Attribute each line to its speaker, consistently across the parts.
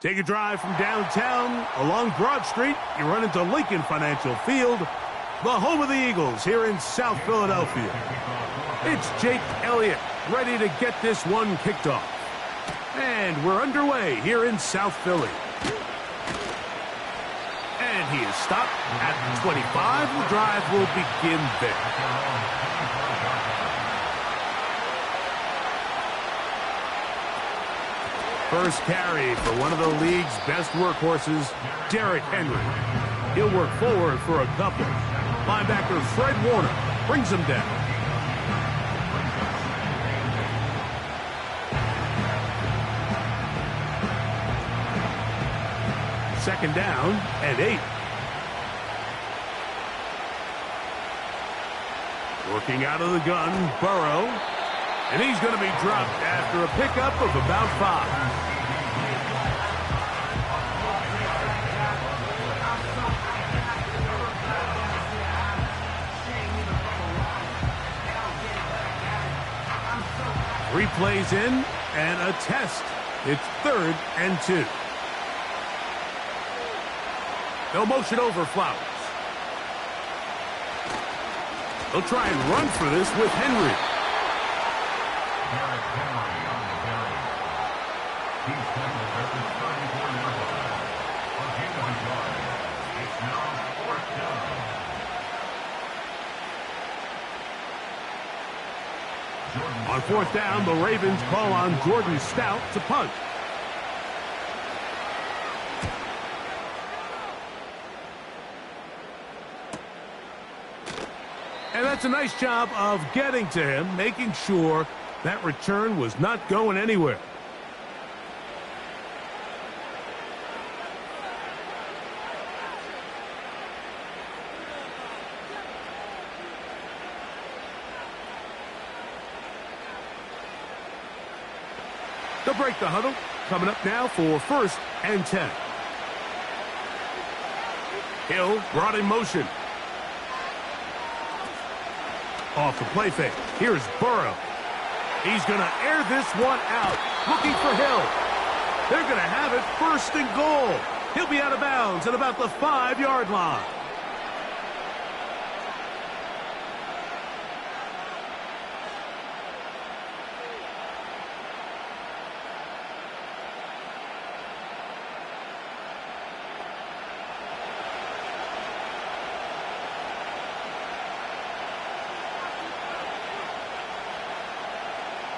Speaker 1: Take a drive from downtown along Broad Street. You run into Lincoln Financial Field, the home of the Eagles here in South Philadelphia. It's Jake Elliott ready to get this one kicked off. And we're underway here in South Philly. And he is stopped at the 25. The drive will begin there. First carry for one of the league's best workhorses, Derrick Henry. He'll work forward for a couple. Linebacker Fred Warner brings him down. Second down and 8. Working out of the gun, Burrow. And he's going to be dropped after a pickup of about 5. Three plays in and a test. It's 3rd and 2. They'll motion over Flowers. They'll try and run for this with Henry. On 4th down, the Ravens call on Jordan Stout to punt. And that's a nice job of getting to him, making sure that return was not going anywhere. They'll break the huddle. Coming up now for 1st and 10. Hill brought in motion. Off the play fake. Here's Burrow. He's going to air this one out. Looking for Hill. They're going to have it 1st and goal. He'll be out of bounds at about the 5-yard line.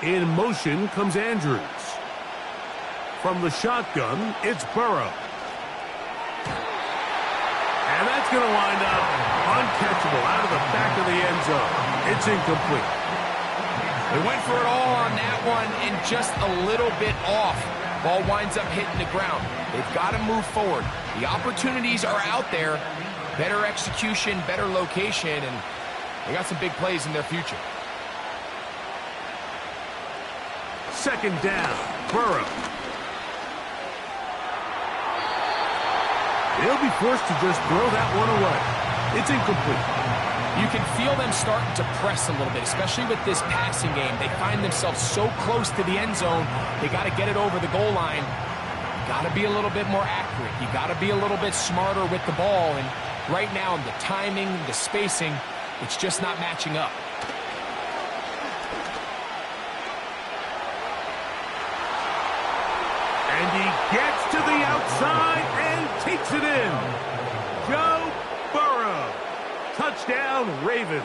Speaker 1: In motion comes Andrews. From the shotgun, it's Burrow. And that's going to wind up uncatchable out of the back of the end zone. It's incomplete.
Speaker 2: They went for it all on that one and just a little bit off. Ball winds up hitting the ground. They've got to move forward. The opportunities are out there. Better execution, better location, and they got some big plays in their future.
Speaker 1: 2nd down, Burrow. They'll be forced to just throw that one away. It's incomplete.
Speaker 2: You can feel them starting to press a little bit, especially with this passing game. They find themselves so close to the end zone, they got to get it over the goal line. You got to be a little bit more accurate. You got to be a little bit smarter with the ball. And right now, the timing, the spacing, it's just not matching up.
Speaker 1: And he gets to the outside and takes it in. Joe Burrow. Touchdown, Ravens.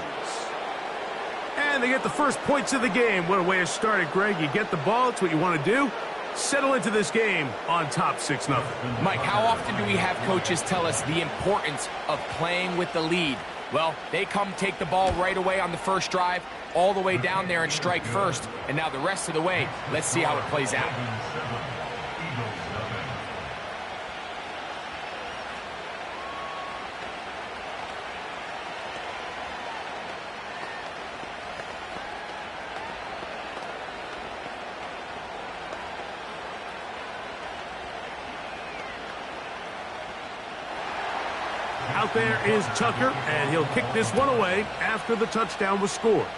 Speaker 1: And they get the first points of the game. What a way to start it, Greg. You get the ball. It's what you want to do. Settle into this game on top 6-0.
Speaker 2: Mike, how often do we have coaches tell us the importance of playing with the lead? Well, they come take the ball right away on the first drive, all the way down there and strike first. And now the rest of the way, let's see how it plays out.
Speaker 1: Out there is Tucker, and he'll kick this one away after the touchdown was scored.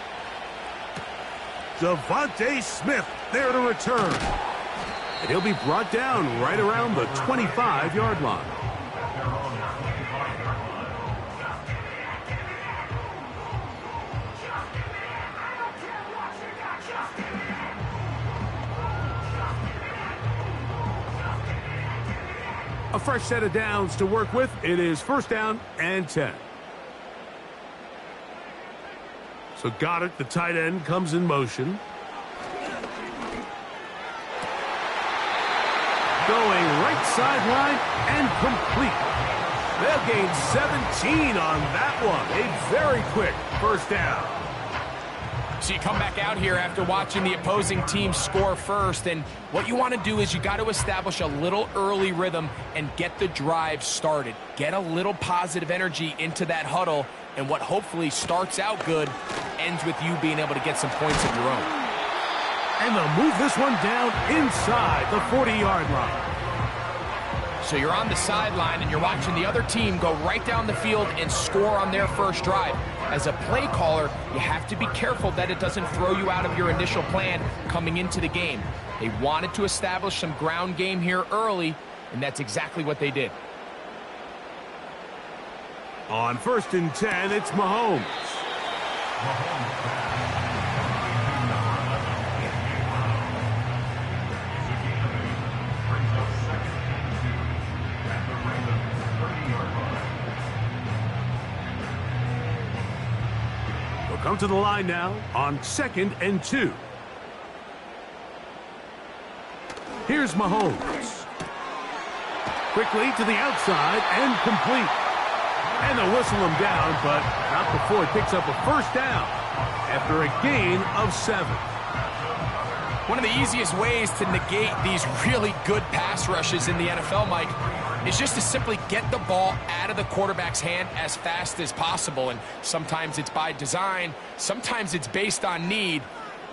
Speaker 1: Devontae Smith there to return. And he'll be brought down right around the 25-yard line. A fresh set of downs to work with. It is first down and 10. So Goddard, the tight end, comes in motion. Going right sideline and complete. They'll gain 17 on that one. A very quick first down.
Speaker 2: So you come back out here after watching the opposing team score first, and what you want to do is you got to establish a little early rhythm and get the drive started. Get a little positive energy into that huddle, and what hopefully starts out good ends with you being able to get some points of your own.
Speaker 1: And they'll move this one down inside the 40-yard line.
Speaker 2: So you're on the sideline and you're watching the other team go right down the field and score on their first drive. As a play caller, you have to be careful that it doesn't throw you out of your initial plan coming into the game. They wanted to establish some ground game here early, and that's exactly what they did.
Speaker 1: On first and 10, it's Mahomes. They'll come to the line now on second and 2. Here's Mahomes. Quickly to the outside and complete. And they'll whistle him down, but not before he picks up a first down after a gain of 7.
Speaker 2: One of the easiest ways to negate these really good pass rushes in the NFL, Mike, is just to simply get the ball out of the quarterback's hand as fast as possible. And sometimes it's by design, sometimes it's based on need.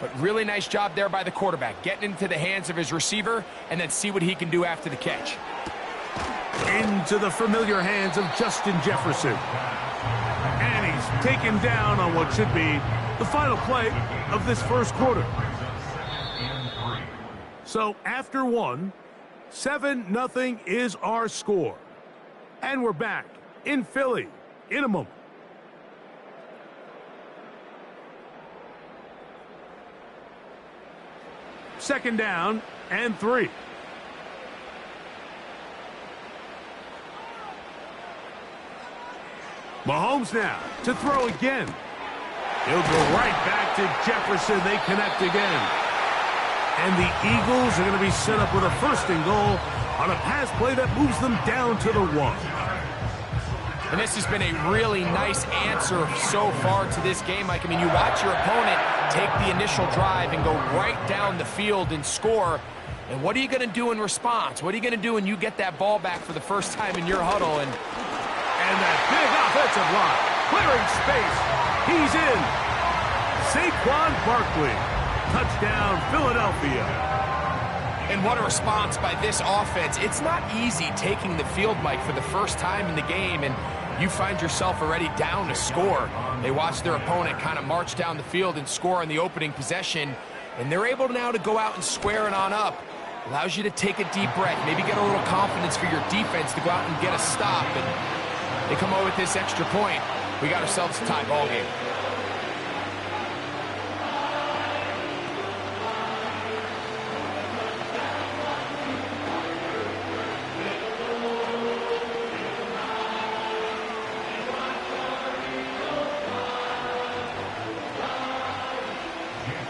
Speaker 2: But really nice job there by the quarterback, getting into the hands of his receiver and then see what he can do after the catch.
Speaker 1: Into the familiar hands of Justin Jefferson. And he's taken down on what should be the final play of this first quarter. So after 1, 7-0 is our score. And we're back in Philly in a moment. Second down and 3. Mahomes now to throw again. He'll go right back to Jefferson. They connect again. And the Eagles are going to be set up with a first and goal on a pass play that moves them down to the 1.
Speaker 2: And this has been a really nice answer so far to this game, Mike. I mean, you watch your opponent take the initial drive and go right down the field and score. And what are you going to do in response? What are you going to do when you get that ball back for the first time in your huddle? And
Speaker 1: that big offensive line, clearing space. He's in. Saquon Barkley. Touchdown, Philadelphia.
Speaker 2: And what a response by this offense. It's not easy taking the field, Mike, for the first time in the game, and you find yourself already down to score. They watch their opponent kind of march down the field and score on the opening possession, and they're able now to go out and square it on up. Allows you to take a deep breath, maybe get a little confidence for your defense to go out and get a stop, and they come over with this extra point. We got ourselves a tie ball game.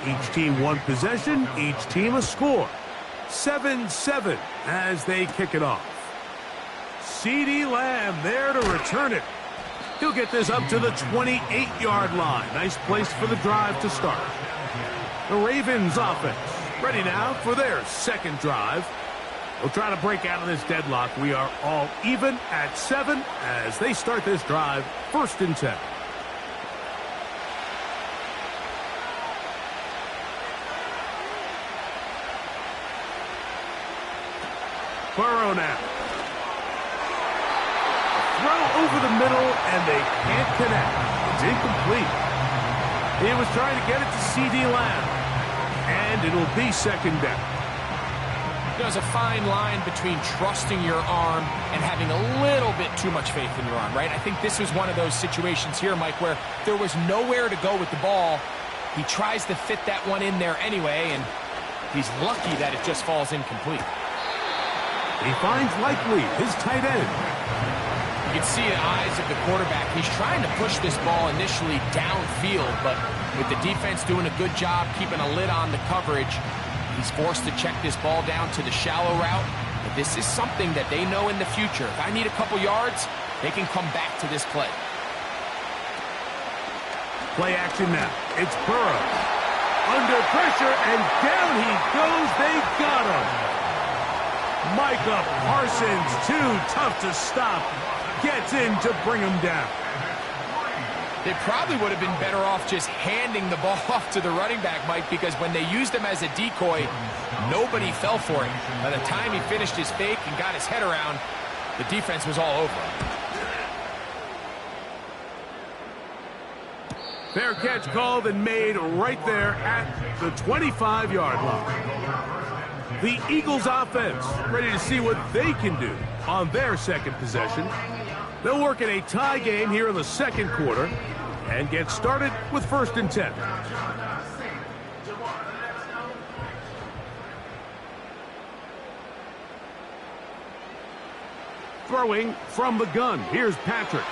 Speaker 1: Each team one possession, each team a score. 7-7 as they kick it off. CeeDee Lamb there to return it. He'll get this up to the 28-yard line. Nice place for the drive to start. The Ravens offense ready now for their second drive. They'll try to break out of this deadlock. We are all even at 7 as they start this drive, first and 10. Burrow now. Throw over the middle, and they can't connect. It's incomplete. He was trying to get it to CeeDee Lamb, and it'll be second down.
Speaker 2: There's a fine line between trusting your arm and having a little bit too much faith in your arm, right? I think this was one of those situations here, Mike, where there was nowhere to go with the ball. He tries to fit that one in there anyway, and he's lucky that it just falls incomplete.
Speaker 1: He finds Likely, his tight end.
Speaker 2: You can see the eyes of the quarterback. He's trying to push this ball initially downfield, but with the defense doing a good job keeping a lid on the coverage, he's forced to check this ball down to the shallow route. But this is something that they know in the future. If I need a couple yards, they can come back to this play.
Speaker 1: Play action now. It's Burrow. Under pressure, and down he goes. They got him. Micah Parsons, too tough to stop, gets in to bring him down.
Speaker 2: They probably would have been better off just handing the ball off to the running back, Mike, because when they used him as a decoy, nobody fell for it. By the time he finished his fake and got his head around, the defense was all over him.
Speaker 1: Fair catch called and made right there at the 25-yard line. The Eagles offense ready to see what they can do on their second possession. They'll work in a tie game here in the second quarter and get started with 1st and 10. Throwing from the gun. Here's Patrick.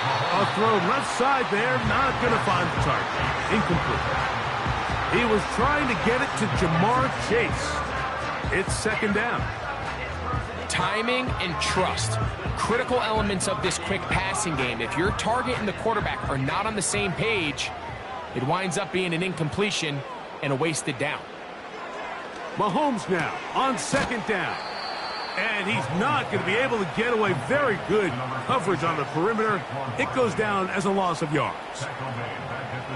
Speaker 1: A throw left side there, not going to find the target. Incomplete. He was trying to get it to Jamar Chase. It's 2nd down.
Speaker 2: Timing and trust, critical elements of this quick passing game. If your target and the quarterback are not on the same page, it winds up being an incompletion and a wasted down.
Speaker 1: Mahomes now on 2nd down. And he's not going to be able to get away. Very good coverage on the perimeter. It goes down as a loss of yards.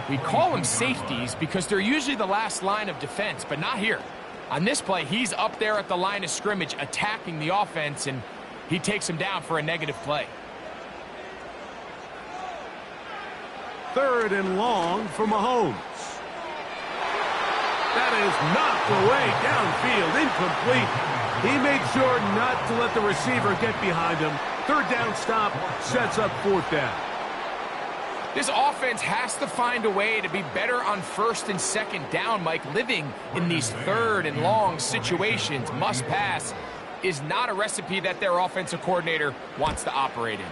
Speaker 2: We call them safeties because they're usually the last line of defense, but not here. On this play, he's up there at the line of scrimmage attacking the offense, and he takes him down for a negative play.
Speaker 1: 3rd and long for Mahomes. That is knocked away downfield, incomplete. He made sure not to let the receiver get behind him. 3rd down stop sets up 4th down.
Speaker 2: This offense has to find a way to be better on 1st and 2nd down, Mike. Living in these 3rd and long situations, must pass, is not a recipe that their offensive coordinator wants to operate in.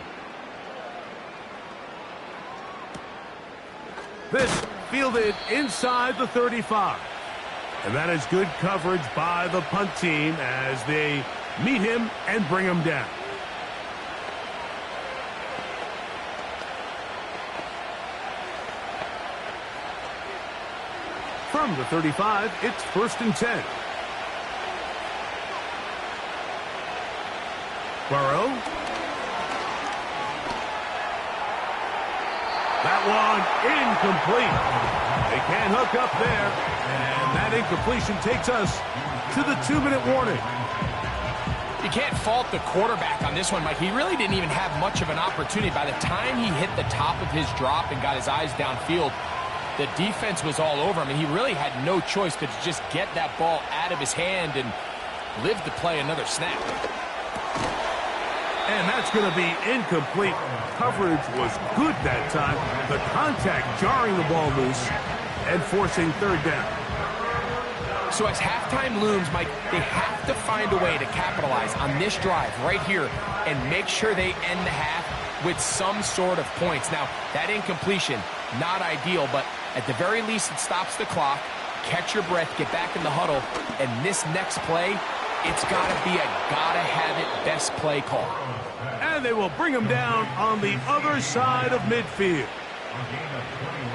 Speaker 1: This fielded inside the 35. And that is good coverage by the punt team as they meet him and bring him down. From the 35, it's 1st and 10. Burrow. That one incomplete. They can't hook up there. And that incompletion takes us to the 2-minute warning.
Speaker 2: You can't fault the quarterback on this one, Mike. He really didn't even have much of an opportunity. By the time he hit the top of his drop and got his eyes downfield, the defense was all over him, and he really had no choice but to just get that ball out of his hand and live to play another snap.
Speaker 1: And that's going to be incomplete. Coverage was good that time. The contact jarring the ball loose and forcing 3rd down.
Speaker 2: So as halftime looms, Mike, they have to find a way to capitalize on this drive right here and make sure they end the half with some sort of points. Now, that incompletion, not ideal, but at the very least it stops the clock. Catch your breath, get back in the huddle, and this next play, it's got to be a gotta-have-it best play call.
Speaker 1: And they will bring him down on the other side of midfield.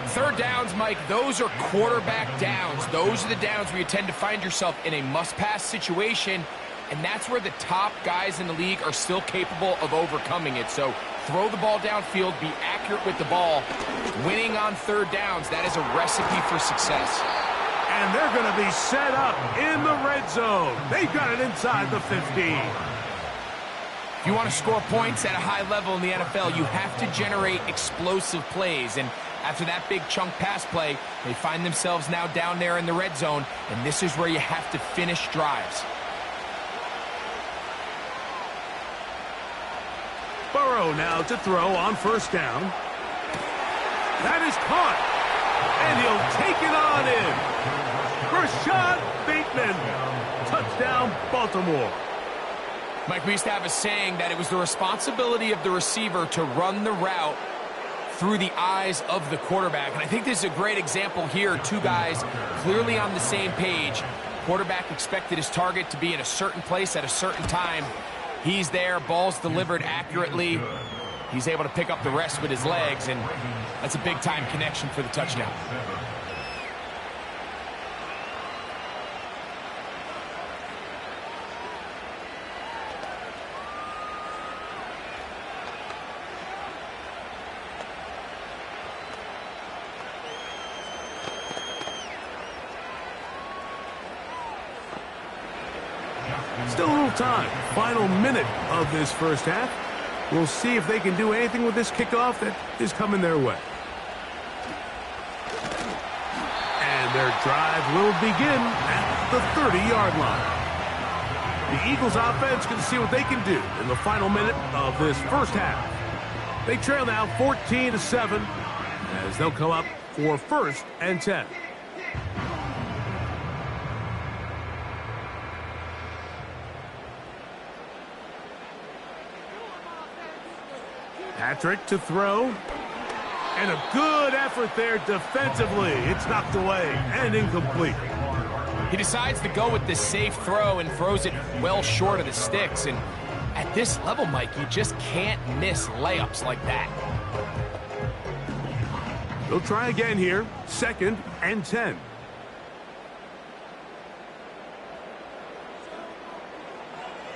Speaker 2: 3rd downs, Mike, those are quarterback downs. Those are the downs where you tend to find yourself in a must-pass situation, and that's where the top guys in the league are still capable of overcoming it. So throw the ball downfield, be accurate with the ball. Winning on 3rd downs, that is a recipe for success.
Speaker 1: And they're going to be set up in the red zone. They've got it inside the 15.
Speaker 2: If you want to score points at a high level in the NFL, you have to generate explosive plays. And after that big chunk pass play, they find themselves now down there in the red zone, and this is where you have to finish drives.
Speaker 1: Burrow now to throw on first down. That is caught. And he'll take it on in. Rashad Bateman. Touchdown, Baltimore.
Speaker 2: Mike, we used to have a saying that it was the responsibility of the receiver to run the route through the eyes of the quarterback. And I think this is a great example here. Two guys clearly on the same page. Quarterback expected his target to be in a certain place at a certain time. He's there, ball's delivered accurately. He's able to pick up the rest with his legs, and that's a big-time connection for the touchdown.
Speaker 1: Still a little time. Final minute of this first half. We'll see if they can do anything with this kickoff that is coming their way. And their drive will begin at the 30-yard line. The Eagles offense can see what they can do in the final minute of this first half. They trail now 14-7 as they'll come up for 1st and 10. Patrick to throw. And a good effort there defensively. It's knocked away and incomplete.
Speaker 2: He decides to go with the safe throw and throws it well short of the sticks. And at this level, Mike, you just can't miss layups like that.
Speaker 1: They'll try again here. 2nd and 10.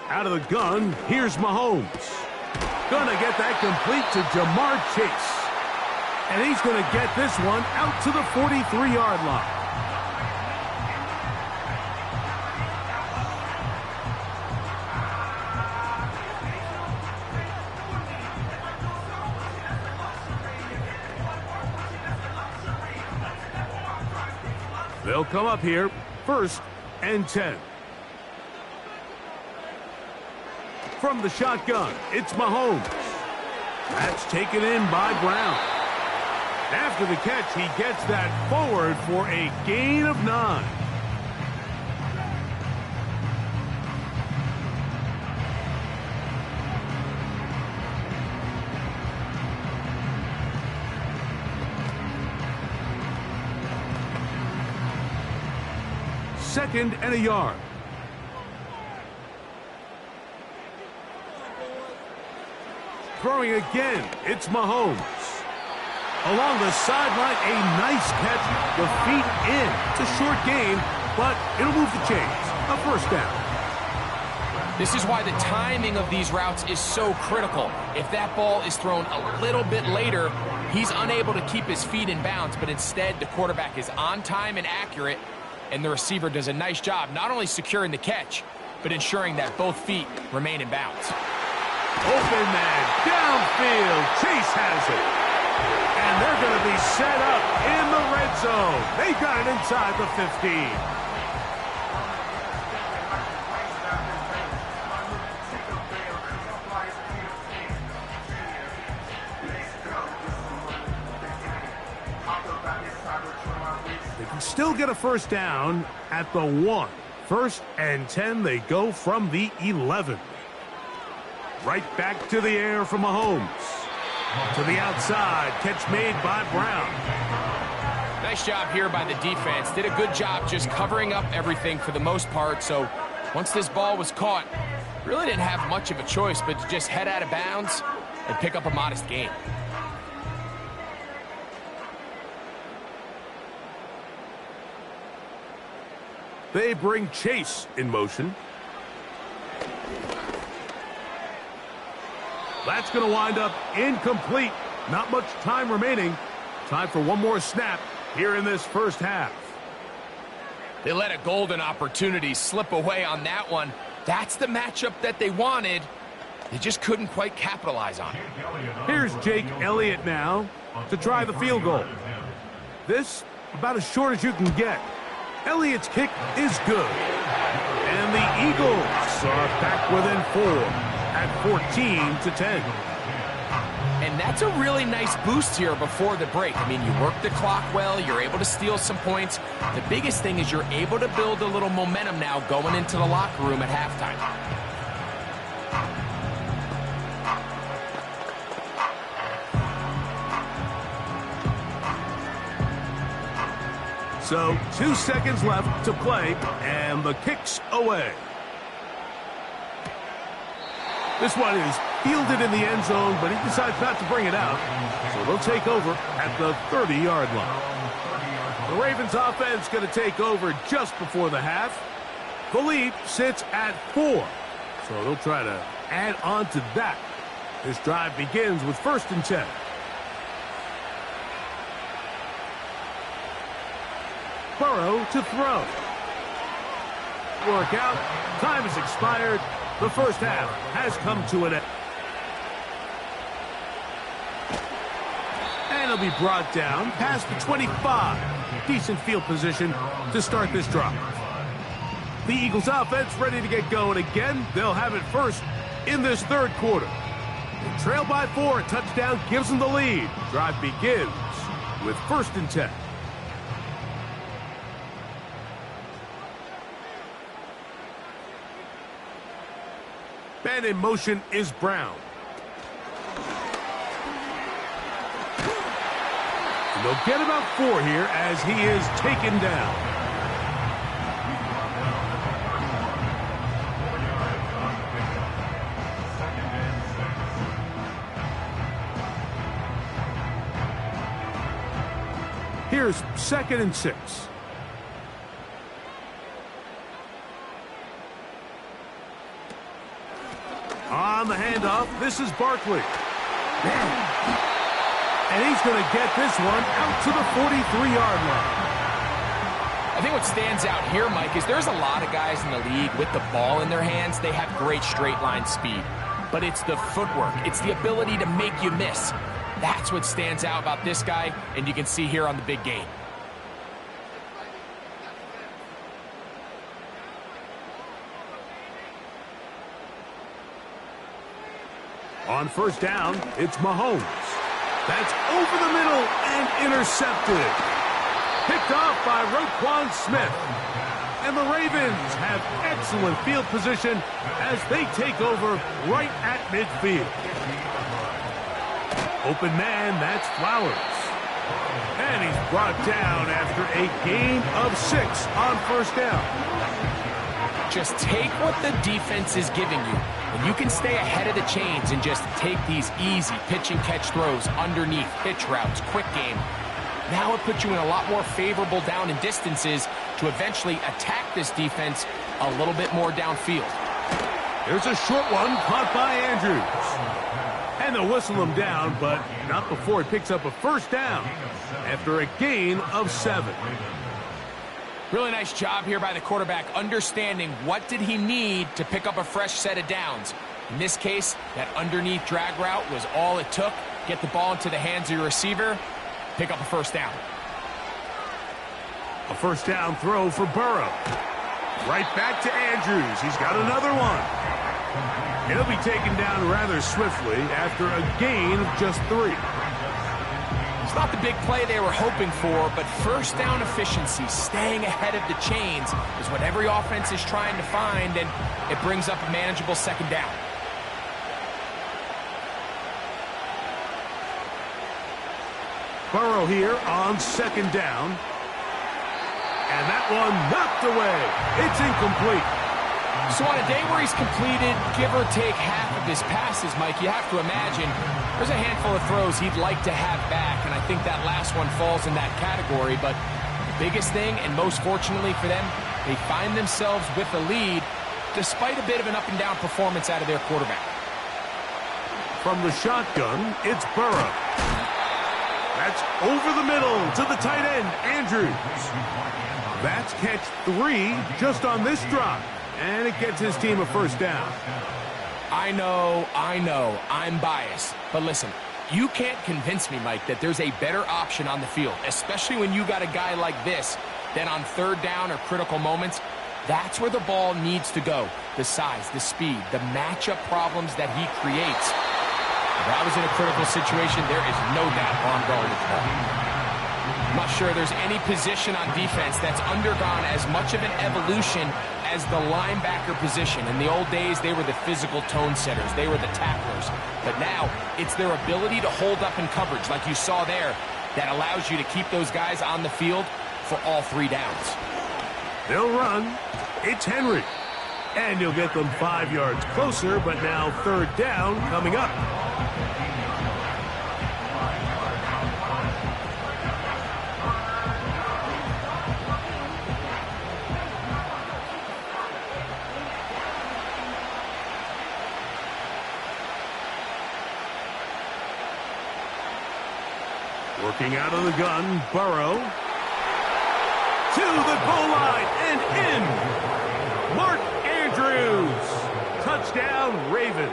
Speaker 1: Out of the gun, here's Mahomes. Gonna get that complete to Jamar Chase. And he's gonna get this one out to the 43-yard line. They'll come up here, 1st and 10. From the shotgun, it's Mahomes. That's taken in by Brown. After the catch, he gets that forward for a gain of 9. Second and a yard. Throwing again, it's Mahomes. Along the sideline, a nice catch. The feet in. It's a short gain, but it'll move the chains. A 1st down.
Speaker 2: This is why the timing of these routes is so critical. If that ball is thrown a little bit later, he's unable to keep his feet in bounds, but instead the quarterback is on time and accurate, and the receiver does a nice job not only securing the catch, but ensuring that both feet remain in bounds.
Speaker 1: Open man, downfield, Chase has it. And they're going to be set up in the red zone. They got it inside the 15. They can still get a 1st down at the 1. 1st and 10, they go from the 11. Right back to the air from Mahomes. To the outside, catch made by Brown.
Speaker 2: Nice job here by the defense. Did a good job just covering up everything for the most part. So once this ball was caught, really didn't have much of a choice but to just head out of bounds and pick up a modest gain.
Speaker 1: They bring Chase in motion. That's going to wind up incomplete. Not much time remaining. Time for one more snap here in this first half.
Speaker 2: They let a golden opportunity slip away on that one. That's the matchup that they wanted. They just couldn't quite capitalize on it.
Speaker 1: Here's Jake Elliott now to try the field goal. This about as short as you can get. Elliott's kick is good. And the Eagles are back within 4 at 14-10.
Speaker 2: And that's a really nice boost here before the break. I mean, you work the clock well, you're able to steal some points. The biggest thing is you're able to build a little momentum now going into the locker room at halftime.
Speaker 1: So 2 seconds left to play, and the kick's away. This one is fielded in the end zone, but he decides not to bring it out. So they'll take over at the 30-yard line. The Ravens offense going to take over just before the half. The lead sits at 4. So they'll try to add on to that. This drive begins with 1st and 10. Burrow to throw. Work out. Time has expired. The first half has come to an end. And he'll be brought down past the 25. Decent field position to start this drive. The Eagles offense ready to get going again. They'll have it first in this 3rd quarter. They trail by 4. A touchdown gives them the lead. Drive begins with 1st and 10. And in motion is Brown. And they'll get about 4 here as he is taken down. Here's 2nd and 6. On the handoff, this is Barkley. And he's going to get this one out to the 43-yard line.
Speaker 2: I think what stands out here, Mike, is there's a lot of guys in the league with the ball in their hands. They have great straight line speed. But it's the footwork. It's the ability to make you miss. That's what stands out about this guy, and you can see here on the big game.
Speaker 1: On 1st down, it's Mahomes. That's over the middle and intercepted. Picked off by Roquan Smith. And the Ravens have excellent field position as they take over right at midfield. Open man, that's Flowers. And he's brought down after a gain of 6 on 1st down.
Speaker 2: Just take what the defense is giving you. And you can stay ahead of the chains and just take these easy pitch and catch throws underneath, hitch routes, quick game. Now it puts you in a lot more favorable down and distances to eventually attack this defense a little bit more downfield.
Speaker 1: There's a short one caught by Andrews. And they'll whistle him down, but not before he picks up a 1st down after a gain of 7.
Speaker 2: Really nice job here by the quarterback, understanding what did he need to pick up a fresh set of downs. In this case, that underneath drag route was all it took. Get the ball into the hands of your receiver, pick up a 1st down.
Speaker 1: A 1st down throw for Burrow. Right back to Andrews. He's got another one. He'll be taken down rather swiftly after a gain of just 3.
Speaker 2: It's not the big play they were hoping for, but 1st down efficiency, staying ahead of the chains, is what every offense is trying to find, and it brings up a manageable 2nd down.
Speaker 1: Burrow here on 2nd down. And that one knocked away. It's incomplete.
Speaker 2: So on a day where he's completed, give or take half of his passes, Mike, you have to imagine there's a handful of throws he'd like to have back, and I think that last one falls in that category. But the biggest thing, and most fortunately for them, they find themselves with the lead despite a bit of an up-and-down performance out of their quarterback.
Speaker 1: From the shotgun, it's Burrow. That's over the middle to the tight end, Andrews. That's catch 3 just on this drive. And it gets his team a 1st down.
Speaker 2: I know, I'm biased. But listen, you can't convince me, Mike, that there's a better option on the field, especially when you got a guy like this, than on 3rd down or critical moments. That's where the ball needs to go. The size, the speed, the matchup problems that he creates. If I was in a critical situation, there is no doubt Ron Garland is ball. I'm not sure there's any position on defense that's undergone as much of an evolution as the linebacker position. In the old days, they were the physical tone setters. They were the tacklers. But now, it's their ability to hold up in coverage, like you saw there, that allows you to keep those guys on the field for all 3 downs.
Speaker 1: They'll run. It's Henry. And you'll get them 5 yards closer, but now 3rd down coming up. Working out of the gun, Burrow. To the goal line and in. Mark Andrews. Touchdown, Ravens.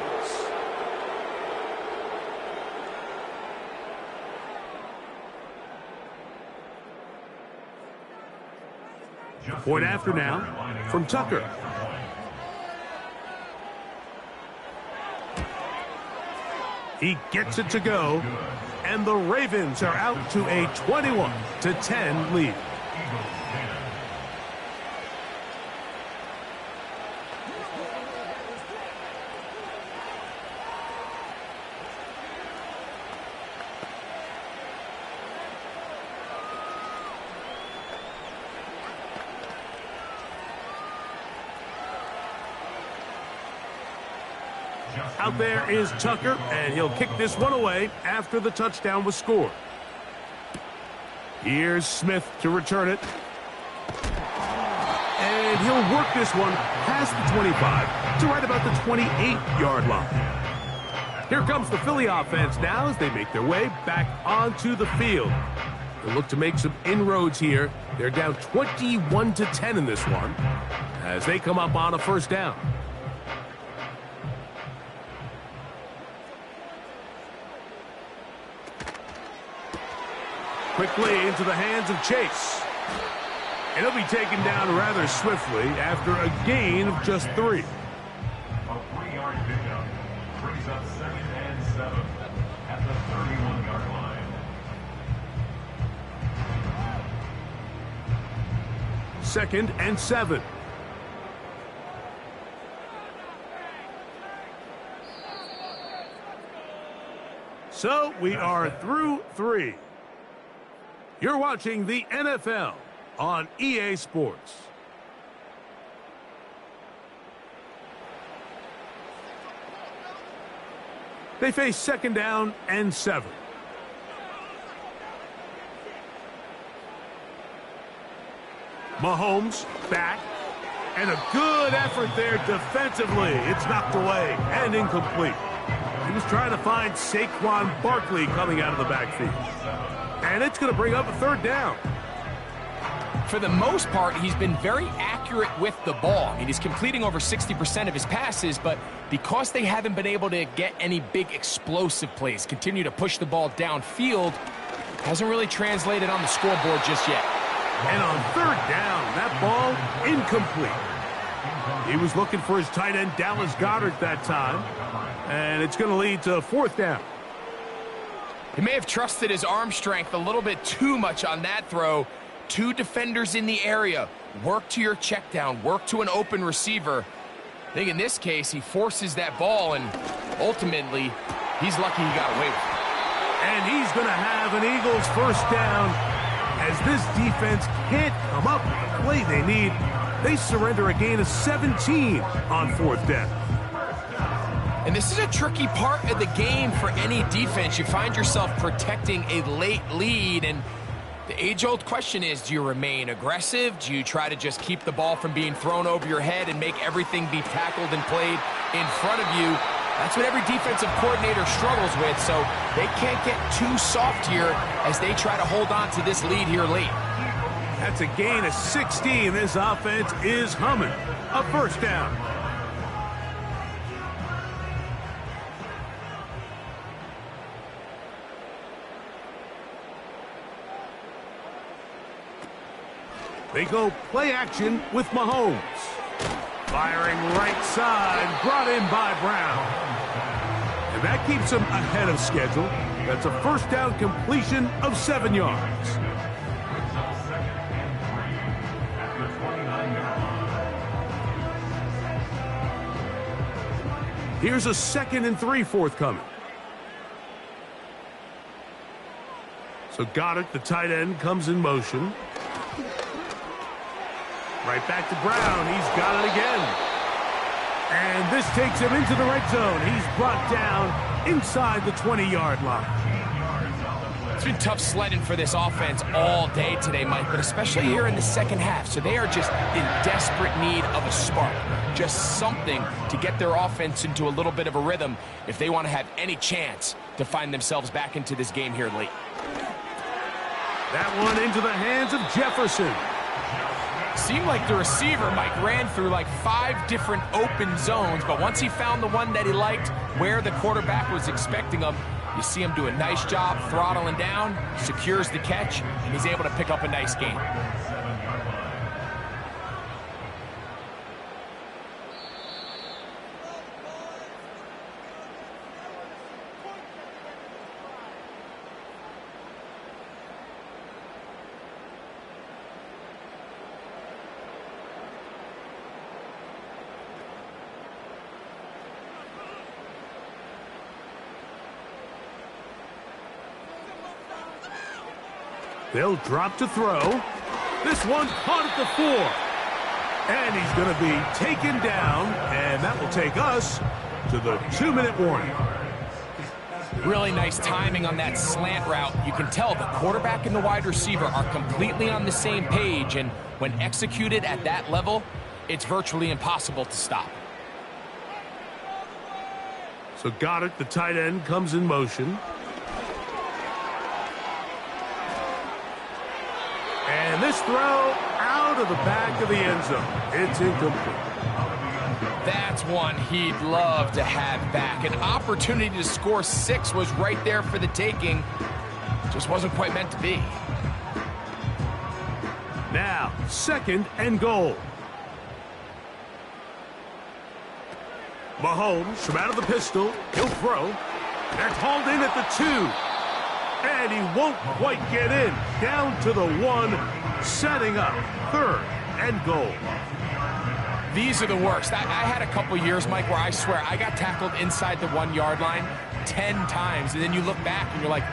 Speaker 1: Point after now from Tucker. He gets it to go. And the Ravens are out to a 21-10 lead. Out there is Tucker, and he'll kick this one away after the touchdown was scored. Here's Smith to return it. And he'll work this one past the 25 to right about the 28-yard line. Here comes the Philly offense now as they make their way back onto the field. They'll look to make some inroads here. They're down 21-10 in this one as they come up on a 1st down. Quickly into the hands of Chase. And he'll be taken down rather swiftly after a gain of just 3.
Speaker 3: A 3-yard pickup brings up 2nd and 7 at the 31-yard line.
Speaker 1: 2nd and 7. So we are through 3. You're watching the NFL on EA Sports. They face 2nd down and 7. Mahomes back. And a good effort there defensively. It's knocked away and incomplete. He was trying to find Saquon Barkley coming out of the backfield. And it's going to bring up a 3rd down.
Speaker 2: For the most part, he's been very accurate with the ball. I mean, he's completing over 60% of his passes, but because they haven't been able to get any big explosive plays, continue to push the ball downfield, hasn't really translated on the scoreboard just yet.
Speaker 1: And on 3rd down, that ball incomplete. He was looking for his tight end, Dallas Goedert, that time. And it's going to lead to 4th down.
Speaker 2: He may have trusted his arm strength a little bit too much on that throw. 2 defenders in the area. Work to your check down. Work to an open receiver. I think in this case, he forces that ball, and ultimately, he's lucky he got away with it.
Speaker 1: And he's going to have an Eagles 1st down as this defense can't come up with the play they need. They surrender a gain of 17 on 4th down.
Speaker 2: And this is a tricky part of the game for any defense. You find yourself protecting a late lead, and the age-old question is, do you remain aggressive? Do you try to just keep the ball from being thrown over your head and make everything be tackled and played in front of you? That's what every defensive coordinator struggles with, so they can't get too soft here as they try to hold on to this lead here late.
Speaker 1: That's a gain of 16. This offense is humming. A 1st down. They go play action with Mahomes. Firing right side, brought in by Brown. And that keeps him ahead of schedule. That's a first down completion of 7 yards.
Speaker 3: Brings up 2nd and 3 at the 29-yard line.
Speaker 1: Here's a 2nd and 3 forthcoming. So Goddard, the tight end, comes in motion. Right back to Brown. He's got it again. And this takes him into the red zone. He's brought down inside the 20-yard line.
Speaker 2: It's been tough sledding for this offense all day today, Mike, but especially here in the second half. So they are just in desperate need of a spark, just something to get their offense into a little bit of a rhythm if they want to have any chance to find themselves back into this game here late.
Speaker 1: That one into the hands of Jefferson.
Speaker 2: Seemed like the receiver, Mike, ran through like 5 different open zones, but once he found the one that he liked, where the quarterback was expecting him, you see him do a nice job throttling down, secures the catch, and he's able to pick up a nice gain.
Speaker 1: They'll drop to throw. This one caught at the 4. And he's going to be taken down, and that will take us to the 2-minute warning.
Speaker 2: Really nice timing on that slant route. You can tell the quarterback and the wide receiver are completely on the same page, and when executed at that level, it's virtually impossible to stop.
Speaker 1: So Goddard, the tight end, comes in motion. And this throw out of the back of the end zone. It's incomplete.
Speaker 2: That's one he'd love to have back. An opportunity to score 6 was right there for the taking. Just wasn't quite meant to be.
Speaker 1: Now, 2nd and goal. Mahomes from out of the pistol. He'll throw. They're called in at the 2. And he won't quite get in. Down to the 1, setting up 3rd and goal.
Speaker 2: These are the worst. I had a couple years, Mike, where I swear I got tackled inside the 1-yard line 10 times. And then you look back and you're like,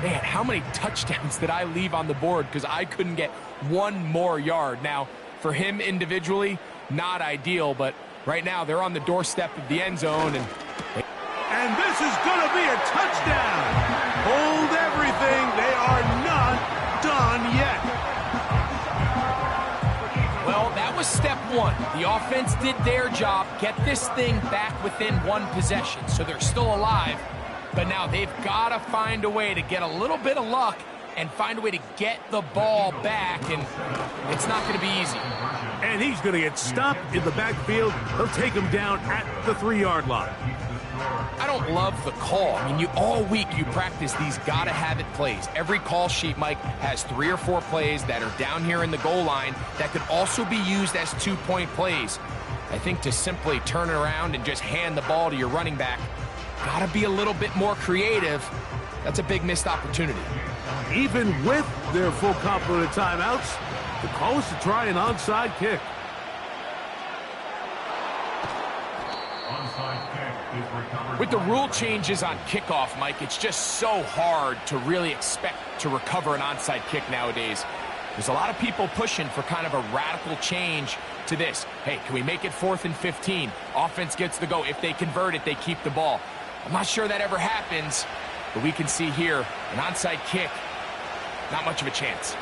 Speaker 2: man, how many touchdowns did I leave on the board because I couldn't get 1 more yard? Now, for him individually, not ideal, but right now they're on the doorstep of the end zone.
Speaker 1: And this is going to be a touchdown. Hold everything. They are not done yet.
Speaker 2: Well, that was step 1. The offense did their job, get this thing back within 1 possession, so they're still alive. But now they've got to find a way to get a little bit of luck and find a way to get the ball back, and it's not going to be easy.
Speaker 1: And he's going to get stopped in the backfield. They'll take him down at the 3-yard line.
Speaker 2: I don't love the call. I mean, all week you practice these gotta-have-it plays. Every call sheet, Mike, has 3 or 4 plays that are down here in the goal line that could also be used as 2-point plays. I think to simply turn it around and just hand the ball to your running back, gotta be a little bit more creative. That's a big missed opportunity.
Speaker 1: Even with their full complement of timeouts, the call is to try an onside kick.
Speaker 2: With the rule changes on kickoff, Mike, it's just so hard to really expect to recover an onside kick nowadays. There's a lot of people pushing for kind of a radical change to this. Hey, can we make it 4th and 15? Offense gets the go. If they convert it, they keep the ball. I'm not sure that ever happens, but we can see here an onside kick, not much of a chance.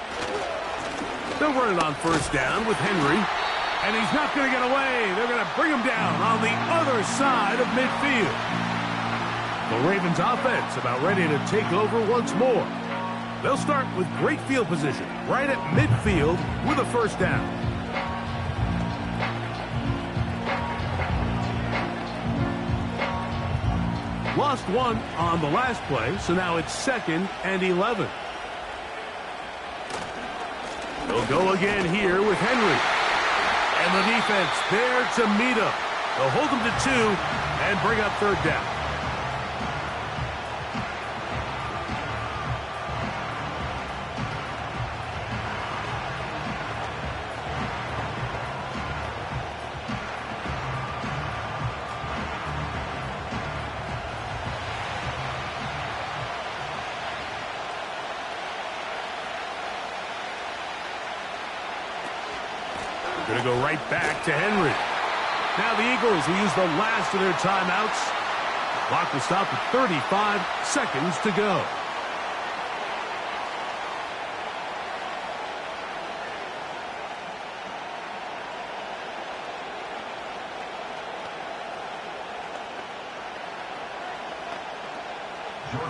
Speaker 1: They'll run it on 1st down with Henry. And he's not going to get away. They're going to bring him down on the other side of midfield. The Ravens offense about ready to take over once more. They'll start with great field position right at midfield with a 1st down. Lost 1 on the last play, so now it's 2nd and 11. They'll go again here with Henry. And the defense there to meet him. They'll hold them to 2 and bring up 3rd down. go right back to Henry. Now the Eagles will use the last of their timeouts. Clock will stop at 35 seconds to go.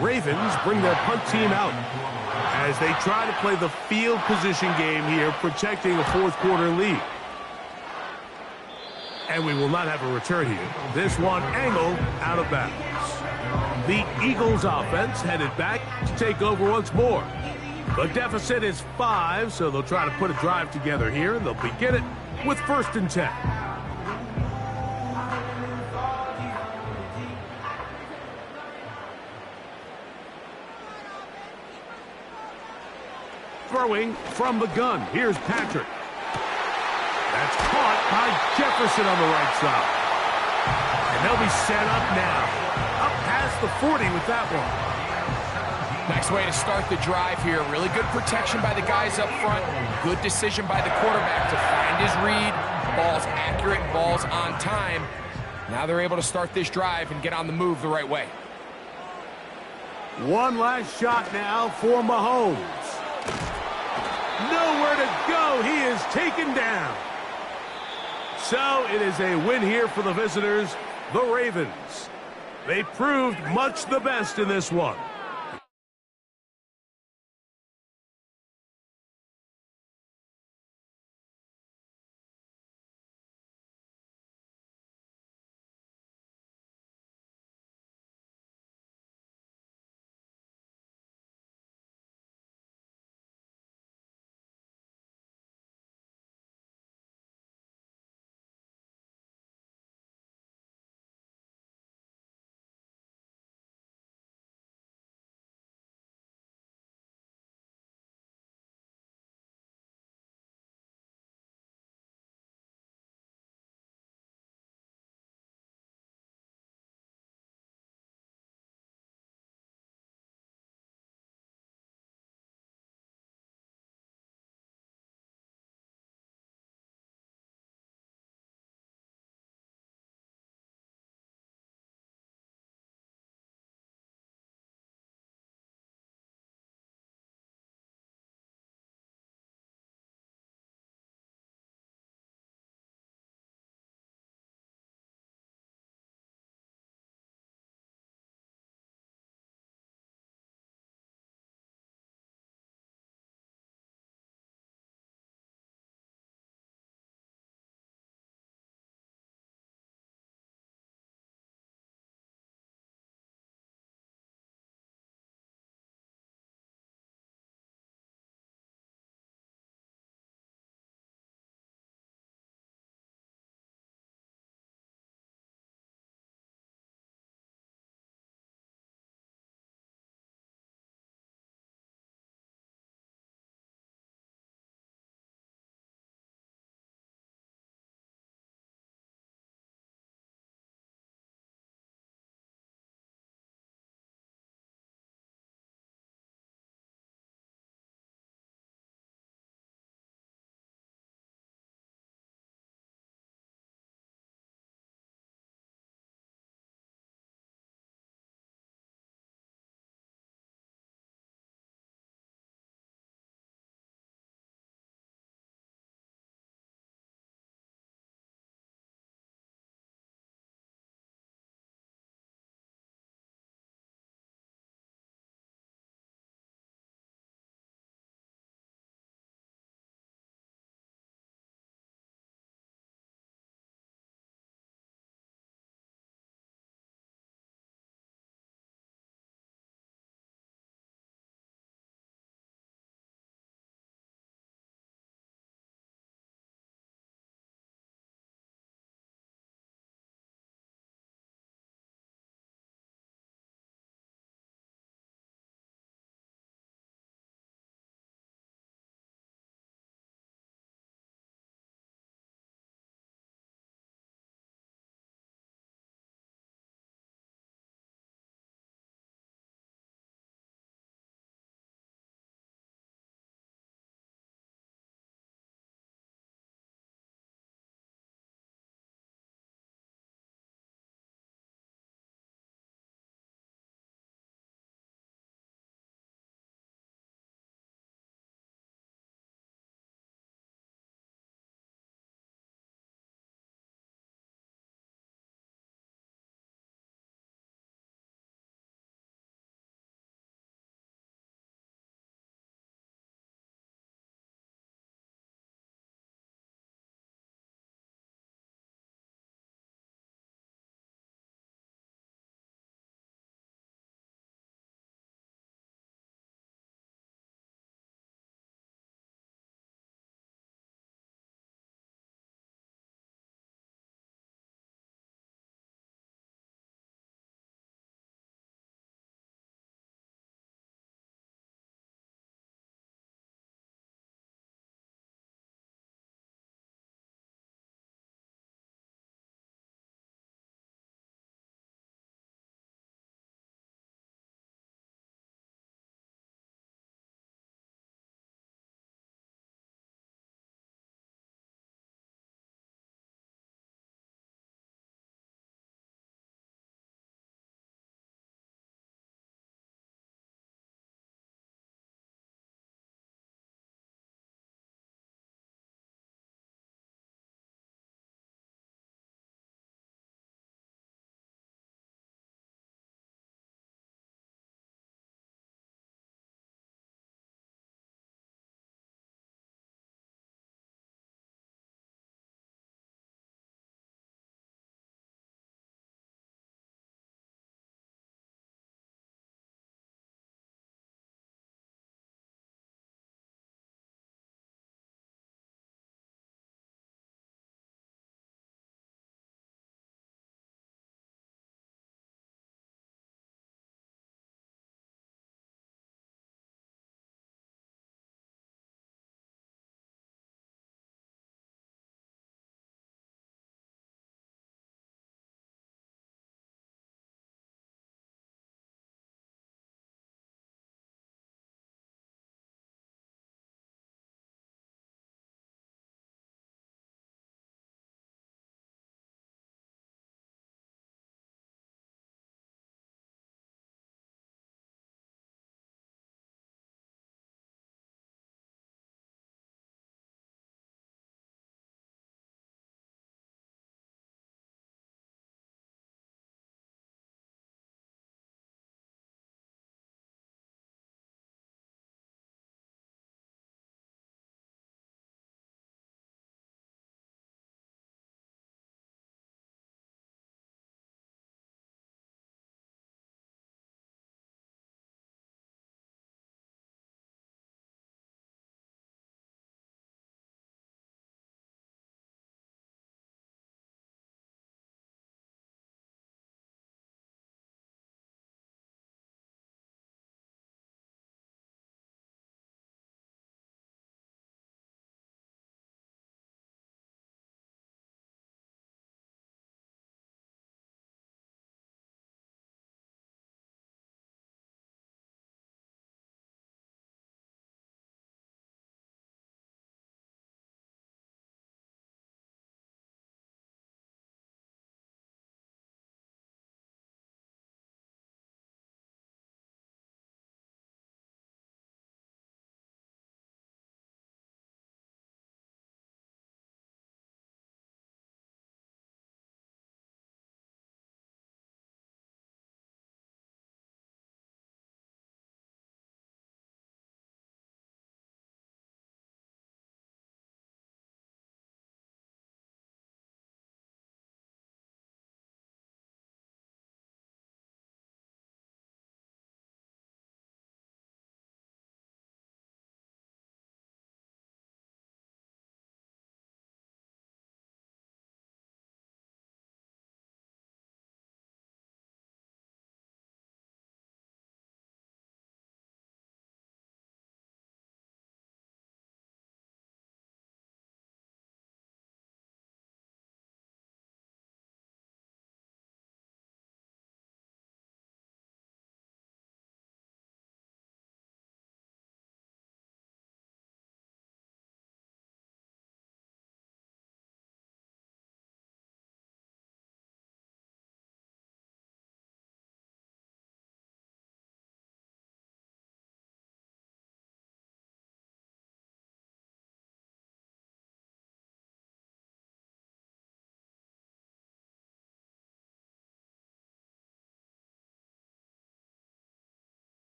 Speaker 1: Ravens bring their punt team out as they try to play the field position game here, protecting a fourth-quarter lead. And we will not have a return here. This one angled out of bounds. The Eagles offense headed back to take over once more. The deficit is 5, so they'll try to put a drive together here. They'll begin it with 1st and 10. Throwing from the gun. Here's Patrick. That's caught by Jefferson on the right side. And they'll be set up now. Up past the 40 with that one.
Speaker 2: Nice way to start the drive here. Really good protection by the guys up front. Good decision by the quarterback to find his read. Ball's accurate, ball's on time. Now they're able to start this drive and get on the move the right way.
Speaker 1: One last shot now for Mahomes. Nowhere to go. He is taken down. So it is a win here for the visitors, the Ravens. They proved much the best in this one.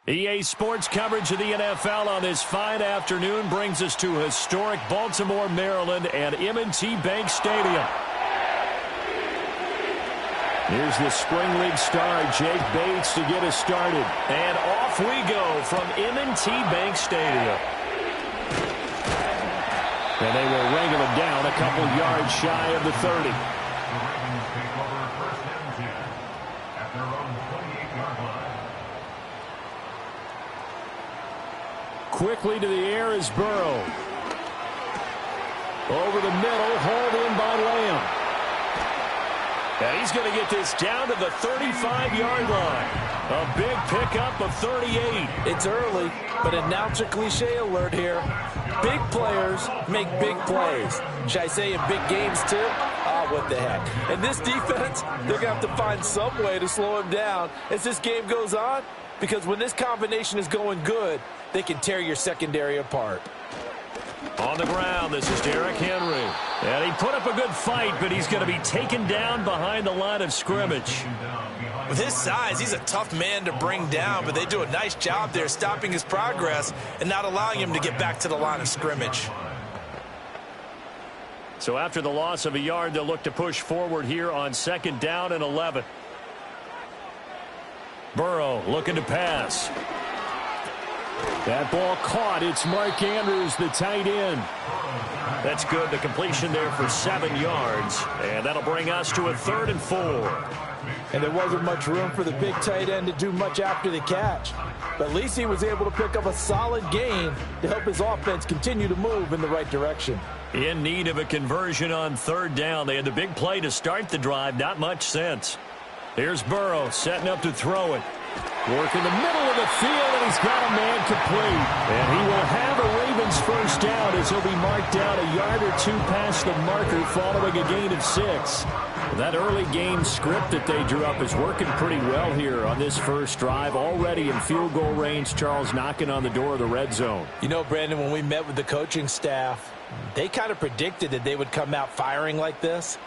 Speaker 4: EA Sports coverage of the NFL on this fine afternoon brings us to historic Baltimore, Maryland and M&T Bank Stadium. Here's the Spring League star, Jake Bates, to get us started. And off we go from M&T Bank Stadium. And they will wrangle it down a couple yards shy of the 30. Quickly to the air is Burrow. Over the middle, hauled in by Lamb. And he's going to get this down to the 35-yard line. A big pickup of 38.
Speaker 5: It's early, but announcer cliche alert here. Big players make big plays. Should I say in big games too? Ah, what the heck. And this defense, they're going to have to find some way to slow him down as this game goes on. Because when this combination is going good, they can tear your secondary apart.
Speaker 4: On the ground, this is Derrick Henry. And he put up a good fight, but he's going to be taken down behind the line of scrimmage.
Speaker 5: With his size, he's a tough man to bring down, but they do a nice job there stopping his progress and not allowing him to get back to the line of scrimmage.
Speaker 4: So after the loss of a yard, they'll look to push forward here on 2nd down and 11. Burrow looking to pass. That ball caught. It's Mark Andrews, the tight end. That's good. The completion there for 7 yards. And that'll bring us to a 3rd and 4.
Speaker 5: And there wasn't much room for the big tight end to do much after the catch. But at least he was able to pick up a solid gain to help his offense continue to move in the right direction.
Speaker 4: In need of a conversion on 3rd down. They had the big play to start the drive. Not much sense. Here's Burrow setting up to throw it. Work in the middle of the field, and he's got a man complete. And he will have a Ravens first down as he'll be marked down a yard or two past the marker following a gain of 6. That early game script that they drew up is working pretty well here on this first drive. Already in field goal range, Charles knocking on the door of the red zone.
Speaker 5: You know, Brandon, when we met with the coaching staff, they kind of predicted that they would come out firing like this.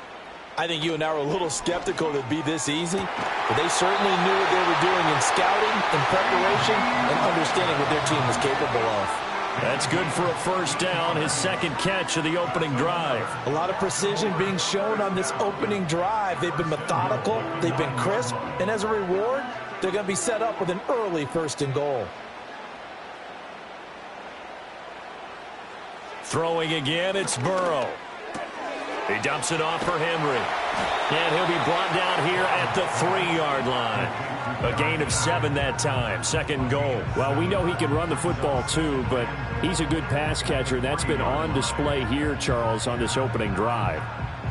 Speaker 5: I think you and I were a little skeptical that it'd be this easy, but they certainly knew what they were doing in scouting, in preparation, and understanding what their team was capable of.
Speaker 4: That's good for a first down, his 2nd catch of the opening drive.
Speaker 5: A lot of precision being shown on this opening drive. They've been methodical, they've been crisp, and as a reward, they're going to be set up with an early 1st and goal.
Speaker 4: Throwing again, it's Burrow. He dumps it off for Henry. And he'll be brought down here at the 3-yard line. A gain of 7 that time. 2nd goal. Well, we know he can run the football too, but he's a good pass catcher. That's been on display here, Charles, on this opening drive.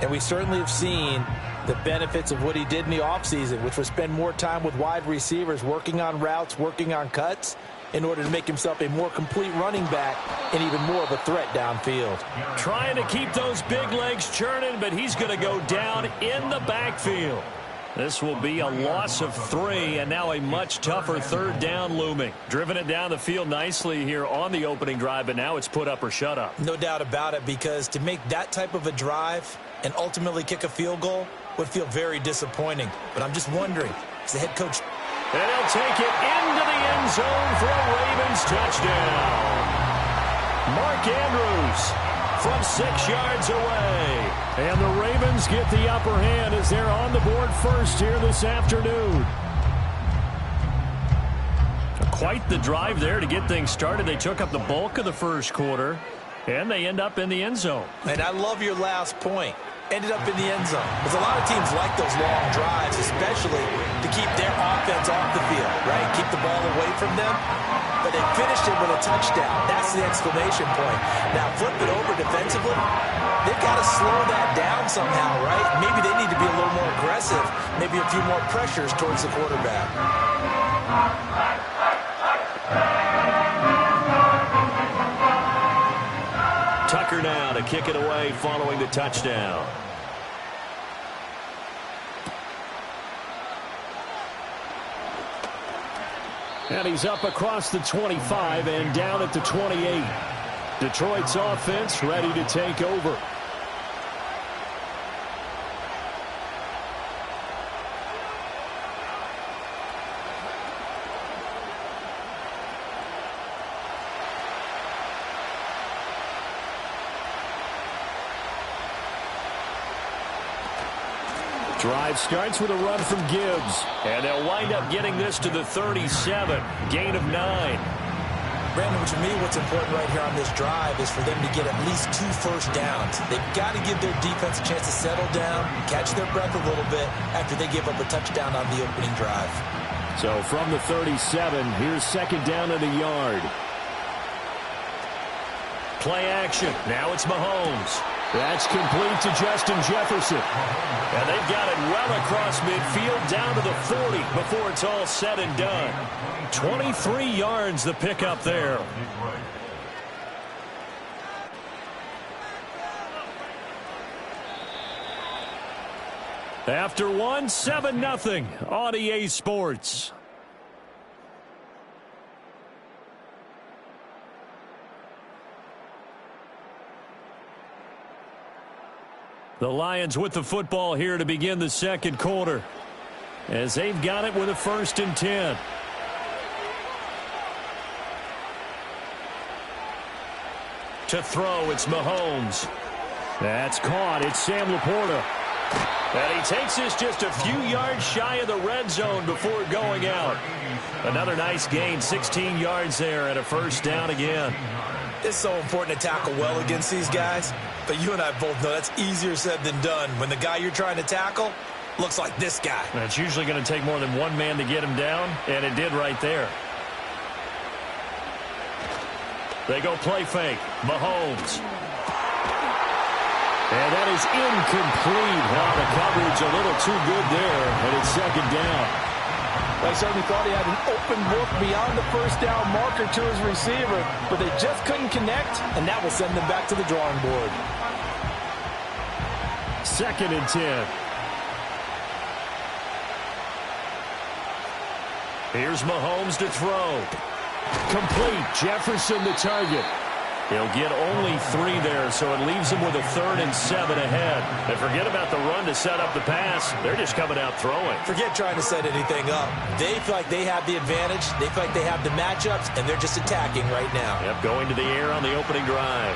Speaker 5: And we certainly have seen the benefits of what he did in the offseason, which was spend more time with wide receivers, working on routes, working on cuts, in order to make himself a more complete running back and even more of a threat downfield.
Speaker 4: Trying to keep those big legs churning, but he's going to go down in the backfield. This will be a loss of 3, and now a much tougher 3rd down looming. Driven it down the field nicely here on the opening drive, but now it's put up or shut up.
Speaker 5: No doubt about it, because to make that type of a drive and ultimately kick a field goal would feel very disappointing. But I'm just wondering, is the head coach...
Speaker 4: And he'll take it into the end zone for a Ravens touchdown. Mark Andrews from 6 yards away. And the Ravens get the upper hand as they're on the board first here this afternoon. Quite the drive there to get things started. They took up the bulk of the first quarter, and they end up in the end zone.
Speaker 5: And I love your last point. Ended up in the end zone. Because a lot of teams like those long drives, especially to keep their offense off the field, right? Keep the ball away from them. But they finished it with a touchdown. That's the exclamation point. Now, flip it over defensively. They've got to slow that down somehow, right? Maybe they need to be a little more aggressive. Maybe a few more pressures towards the quarterback.
Speaker 4: Tucker now to kick it away following the touchdown. And he's up across the 25 and down at the 28. Detroit's offense ready to take over. Drive starts with a run from Gibbs. And they'll wind up getting this to the 37. Gain of 9.
Speaker 5: Brandon, to me, what's important right here on this drive is for them to get at least 2 first downs. They've got to give their defense a chance to settle down, catch their breath a little bit after they give up a touchdown on the opening drive.
Speaker 4: So from the 37, here's second down and a yard. Play action. Now it's Mahomes. That's complete to Justin Jefferson. And they've got it well across midfield down to the 40 before it's all said and done. 23 yards the pickup there. After one, 7-0 on EA Sports. The Lions with the football here to begin the second quarter, as they've got it with a 1st and 10. To throw, it's Mahomes. That's caught. It's Sam Laporta. And he takes this just a few yards shy of the red zone before going out. Another nice gain, 16 yards there, and a 1st down again.
Speaker 5: It's so important to tackle well against these guys, but you and I both know that's easier said than done when the guy you're trying to tackle looks like this guy.
Speaker 4: And it's usually going to take more than one man to get him down, and it did right there. They go play fake. Mahomes. And that is incomplete. Wow, the coverage a little too good there, and it's second down.
Speaker 6: They certainly thought he had an open look beyond the 1st down marker to his receiver, but they just couldn't connect, and that will send them back to the drawing board.
Speaker 4: 2nd and 10. Here's Mahomes to throw. Complete. Jefferson the target. He'll get only 3 there, so it leaves him with a 3rd and 7 ahead. And forget about the run to set up the pass. They're just coming out throwing.
Speaker 5: Forget trying to set anything up. They feel like they have the advantage. They feel like they have the matchups, and they're just attacking right now.
Speaker 4: Yep, going to the air on the opening drive.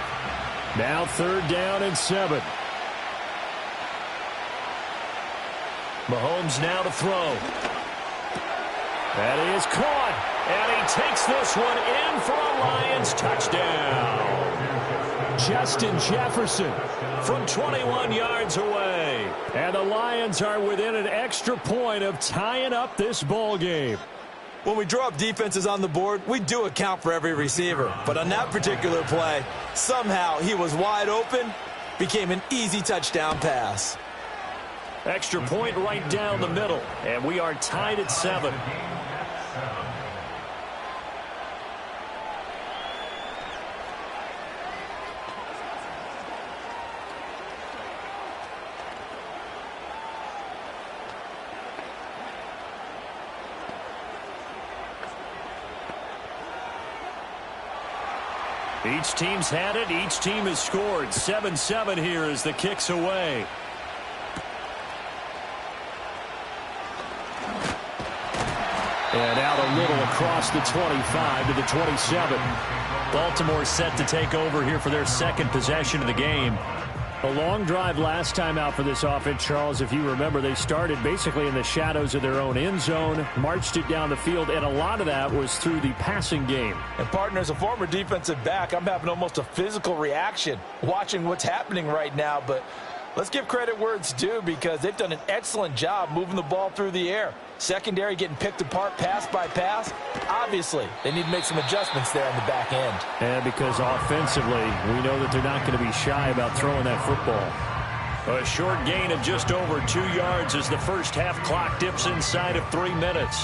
Speaker 4: Now 3rd down and 7. Mahomes now to throw. That is caught. And he takes this one in for a Lions touchdown. Justin Jefferson from 21 yards away. And the Lions are within an extra point of tying up this ball game.
Speaker 5: When we draw up defenses on the board, we do account for every receiver. But on that particular play, somehow he was wide open, became an easy touchdown pass.
Speaker 4: Extra point right down the middle. And we are tied at 7. Each team's had it. Each team has scored. 7-7 here as the kick's away. And out a little across the 25 to the 27. Baltimore set to take over here for their 2nd possession of the game. A long drive last time out for this offense, Charles. If you remember, they started basically in the shadows of their own end zone, marched it down the field, and a lot of that was through the passing game.
Speaker 6: And, partner, as a former defensive back, I'm having almost a physical reaction watching what's happening right now. But let's give credit where it's due because they've done an excellent job moving the ball through the air. Secondary getting picked apart pass by pass. Obviously, they need to make some adjustments there on the back end.
Speaker 4: And because offensively, we know that they're not going to be shy about throwing that football. A short gain of just over 2 yards as the first half clock dips inside of 3 minutes.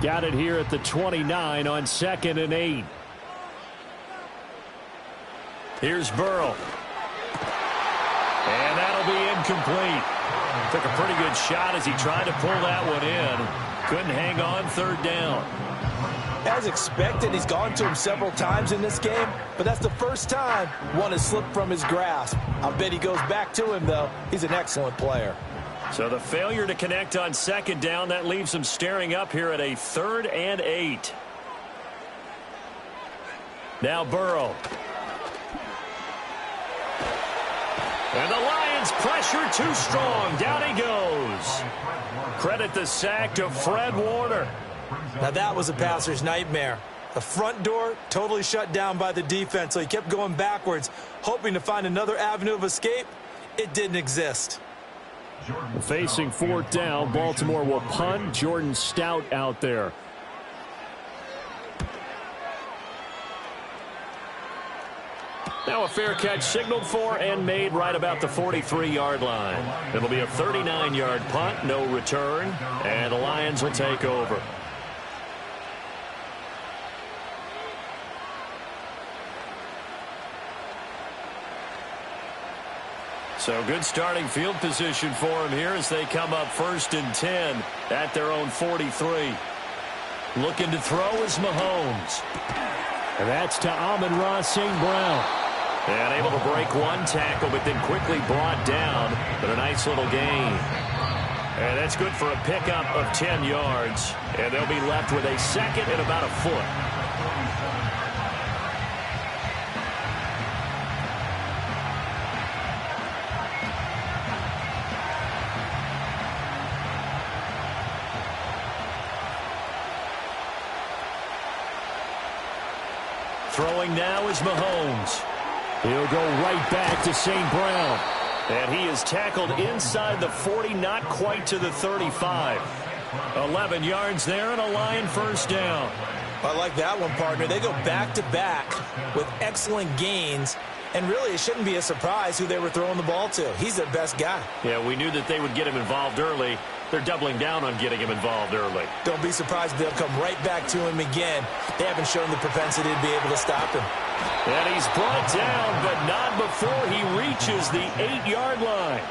Speaker 4: Got it here at the 29 on 2nd and 8. Here's Burrow. And that'll be incomplete. Took a pretty good shot as he tried to pull that one in. Couldn't hang on 3rd down.
Speaker 6: As expected, he's gone to him several times in this game, but that's the first time one has slipped from his grasp. I bet he goes back to him, though. He's an excellent player.
Speaker 4: So the failure to connect on 2nd down, that leaves him staring up here at a 3rd and 8. Now Burrow. And the Lions pressure too strong. Down he goes. Credit the sack to Fred Warner.
Speaker 5: Now that was a passer's nightmare. The front door totally shut down by the defense, so he kept going backwards, hoping to find another avenue of escape. It didn't exist.
Speaker 4: Facing fourth down, Baltimore will punt. Jordan Stout out there. Now a fair catch signaled for and made right about the 43-yard line. It'll be a 39-yard punt, no return, and the Lions will take over. So good starting field position for him here as they come up 1st and 10 at their own 43. Looking to throw is Mahomes. And that's to Amon-Ra St. Brown. And able to break one tackle, but then quickly brought down. But a nice little gain. And that's good for a pickup of 10 yards. And they'll be left with a second and about a foot. Throwing now is Mahomes. He'll go right back to St. Brown. And he is tackled inside the 40, not quite to the 35. 11 yards there and a Lion first down.
Speaker 5: I like that one, partner. They go back-to-back with excellent gains. And really, it shouldn't be a surprise who they were throwing the ball to. He's their best guy.
Speaker 4: Yeah, we knew that they would get him involved early. They're doubling down on getting him involved early.
Speaker 5: Don't be surprised if they'll come right back to him again. They haven't shown the propensity to be able to stop him.
Speaker 4: And he's brought down, but not before he reaches the 8-yard line.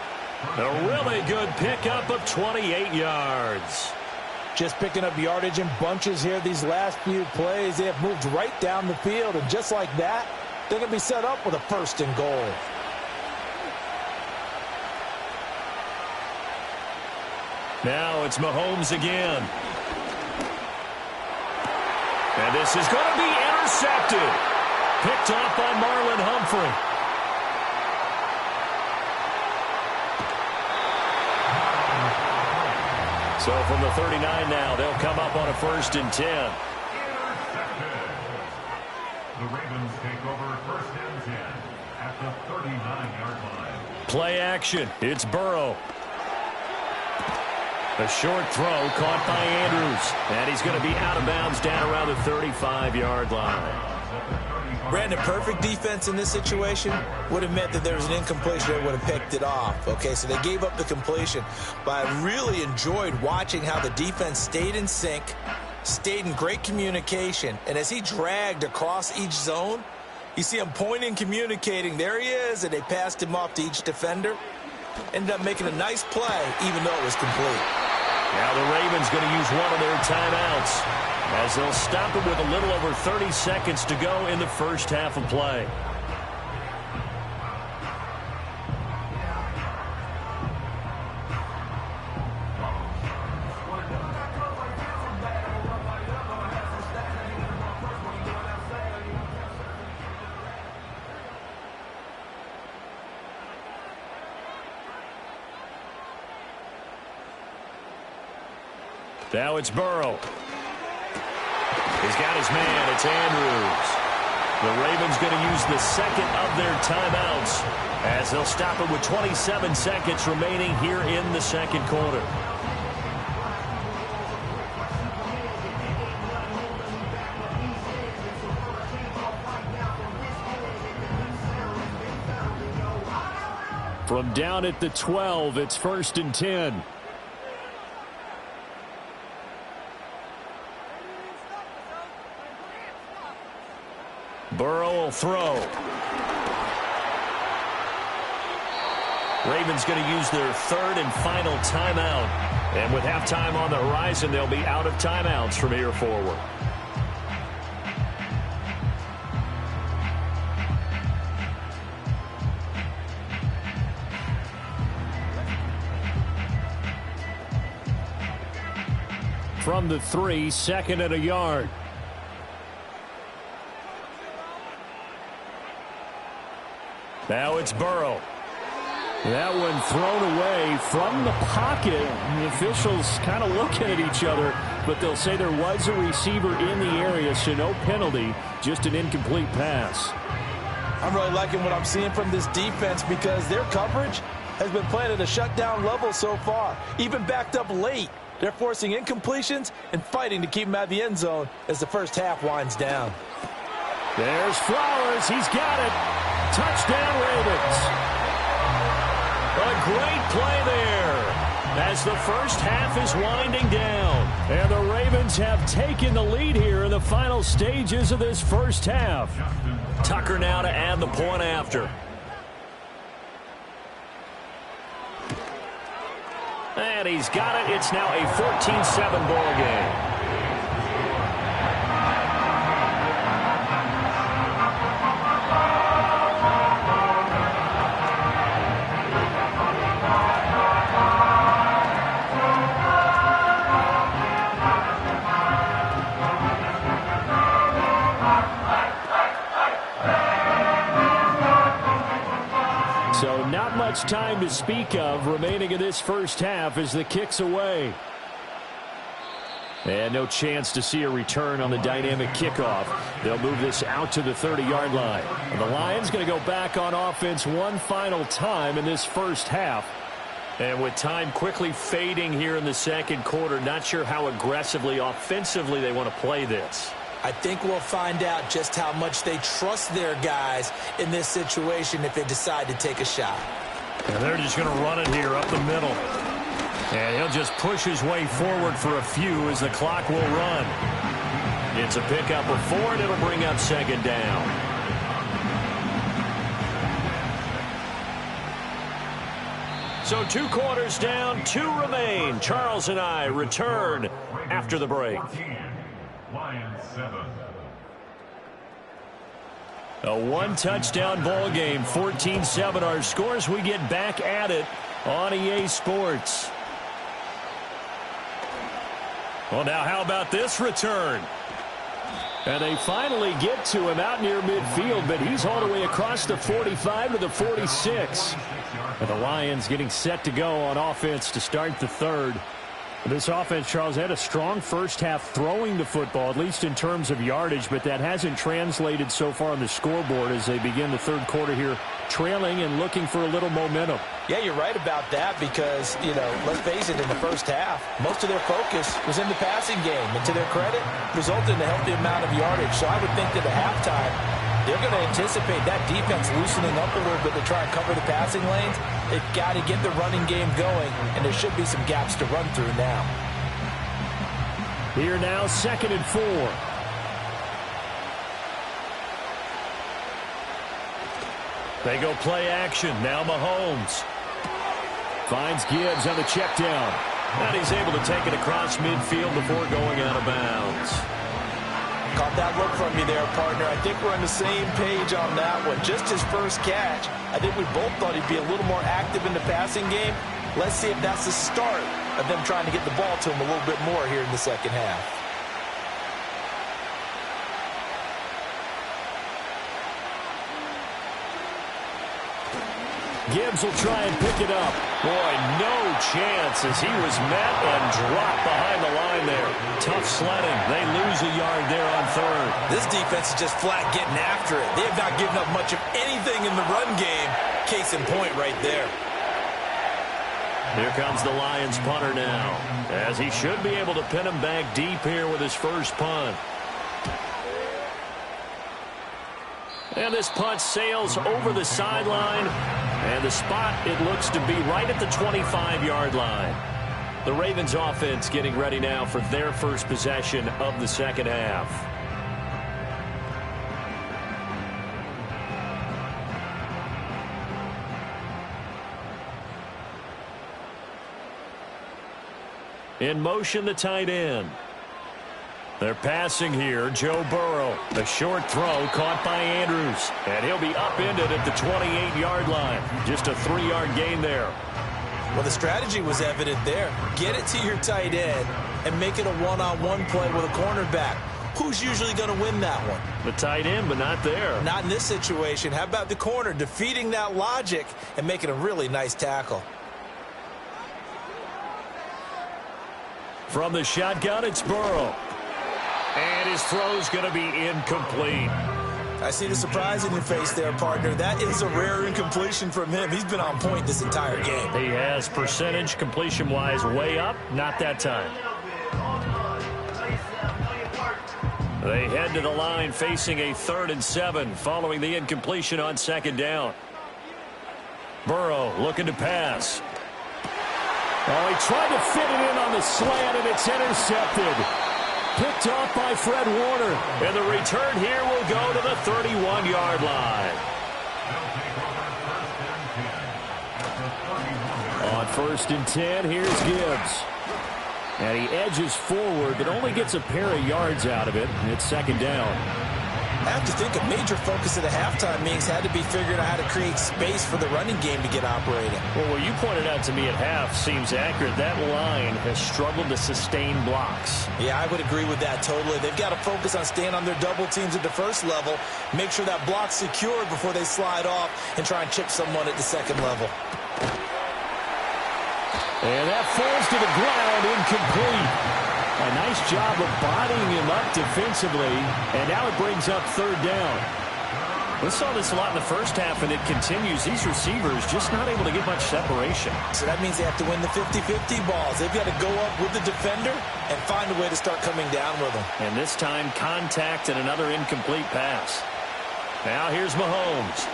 Speaker 4: A really good pickup of 28 yards.
Speaker 6: Just picking up yardage in bunches here these last few plays. They have moved right down the field, and just like that, they're going to be set up with a 1st and goal.
Speaker 4: Now it's Mahomes again. And this is going to be intercepted. Picked off by Marlon Humphrey. So from the 39 now, they'll come up on a 1st and 10.
Speaker 3: The Ravens take over 1st and 10 at the 39-yard line.
Speaker 4: Play action. It's Burrow. A short throw caught by Andrews. And he's going to be out of bounds down around the 35-yard line.
Speaker 5: Brandon, perfect defense in this situation would have meant that there was an incompletion. They would have picked it off. Okay, so they gave up the completion. But I really enjoyed watching how the defense stayed in sync, stayed in great communication. And as he dragged across each zone, you see him pointing, communicating. There he is, and they passed him off to each defender. Ended up making a nice play, even though it was complete.
Speaker 4: Now the Ravens going to use one of their timeouts as they'll stop it with a little over 30 seconds to go in the first half of play. Now it's Burrow. He's got his man. It's Andrews. The Ravens going to use the second of their timeouts as they'll stop it with 27 seconds remaining here in the second quarter. From down at the 12, it's 1st and 10. Burrow will throw. Ravens going to use their 3rd and final timeout. And with halftime on the horizon, they'll be out of timeouts from here forward. From the 3, 2nd and a yard. Now it's Burrow. That one thrown away from the pocket. The officials kind of looking at each other, but they'll say there was a receiver in the area, so no penalty, just an incomplete pass.
Speaker 6: I'm really liking what I'm seeing from this defense because their coverage has been playing at a shutdown level so far. Even backed up late, they're forcing incompletions and fighting to keep them out of the end zone as the first half winds down.
Speaker 4: There's Flowers. He's got it. Touchdown, Ravens. A great play there as the first half is winding down. And the Ravens have taken the lead here in the final stages of this first half. Tucker now to add the point after. And he's got it. It's now a 14-7 ball game. So not much time to speak of remaining in this first half as the kick's away. And no chance to see a return on the dynamic kickoff. They'll move this out to the 30-yard line. And the Lions going to go back on offense one final time in this first half. And with time quickly fading here in the second quarter, not sure how aggressively, offensively they want to play this.
Speaker 5: I think we'll find out just how much they trust their guys in this situation if they decide to take a shot.
Speaker 4: And they're just going to run it here up the middle. And he'll just push his way forward for a few as the clock will run. It's a pickup of 4, and it'll bring up second down. So 2 quarters down, 2 remain. Charles and I return after the break.
Speaker 3: Lions 7.
Speaker 4: A one-touchdown ball game, 14-7 our scores. We get back at it on EA Sports. Well, now how about this return? And they finally get to him out near midfield, but he's all the way across the 45 to the 46. And the Lions getting set to go on offense to start the third. This offense, Charles, had a strong first half throwing the football, at least in terms of yardage, but that hasn't translated so far on the scoreboard as they begin the third quarter here, trailing and looking for a little momentum.
Speaker 6: Yeah, you're right about that because, let's face it, in the first half, most of their focus was in the passing game. And to their credit, resulted in a healthy amount of yardage. So I would think that at halftime, they're going to anticipate that defense loosening up a little bit to try and cover the passing lanes. They've got to get the running game going, and there should be some gaps to run through now.
Speaker 4: Here now, 2nd and 4. They go play action. Now Mahomes finds Gibbs on the check down. And he's able to take it across midfield before going out of bounds.
Speaker 6: Caught that look from you there, partner. I think we're on the same page on that one. Just his first catch, I think we both thought he'd be a little more active in the passing game. Let's see if that's the start of them trying to get the ball to him a little bit more here in the second half.
Speaker 4: Gibbs will try and pick it up. Boy, no chance as he was met and dropped behind the line there. Tough sledding. They lose a yard there on third.
Speaker 5: This defense is just flat getting after it. They have not given up much of anything in the run game. Case in point right there.
Speaker 4: Here comes the Lions punter now, as he should be able to pin him back deep here with his first punt. And this punt sails over the sideline. And the spot, it looks to be right at the 25-yard line. The Ravens offense getting ready now for their first possession of the second half. In motion, the tight end. They're passing here. Joe Burrow. A short throw caught by Andrews. And he'll be upended at the 28-yard line. Just a 3-yard gain there.
Speaker 5: Well, the strategy was evident there. Get it to your tight end and make it a one-on-one play with a cornerback. who's usually going to win that one?
Speaker 4: The tight end, but not there.
Speaker 5: Not in this situation. How about the corner defeating that logic and making a really nice tackle?
Speaker 4: From the shotgun, it's Burrow. And his throw's going to be incomplete.
Speaker 5: I see the surprise in your face there, partner. That is a rare incompletion from him. He's been on point this entire game.
Speaker 4: He has percentage completion-wise way up. Not that time. They head to the line facing a 3rd and 7 following the incompletion on 2nd down. Burrow looking to pass. Oh, he tried to fit it in on the slant, and it's intercepted. Picked off by Fred Warner. And the return here will go to the 31-yard line. On 1st and 10, here's Gibbs. And he edges forward, but only gets a pair of yards out of it. And it's 2nd down.
Speaker 5: I have to think a major focus of the halftime meetings had to be figuring out how to create space for the running game to get operating.
Speaker 4: Well, what you pointed out to me at half seems accurate. That line has struggled to sustain blocks.
Speaker 5: Yeah, I would agree with that totally. They've got to focus on staying on their double teams at the first level, make sure that block's secure before they slide off and try and chip someone at the 2nd level.
Speaker 4: And that falls to the ground, incomplete. A nice job of bodying him up defensively, and now it brings up 3rd down. We saw this a lot in the first half, and it continues. These receivers just not able to get much separation.
Speaker 5: So that means they have to win the 50-50 balls. They've got to go up with the defender and find a way to start coming down with them.
Speaker 4: And this time, contact and another incomplete pass. Now here's Mahomes.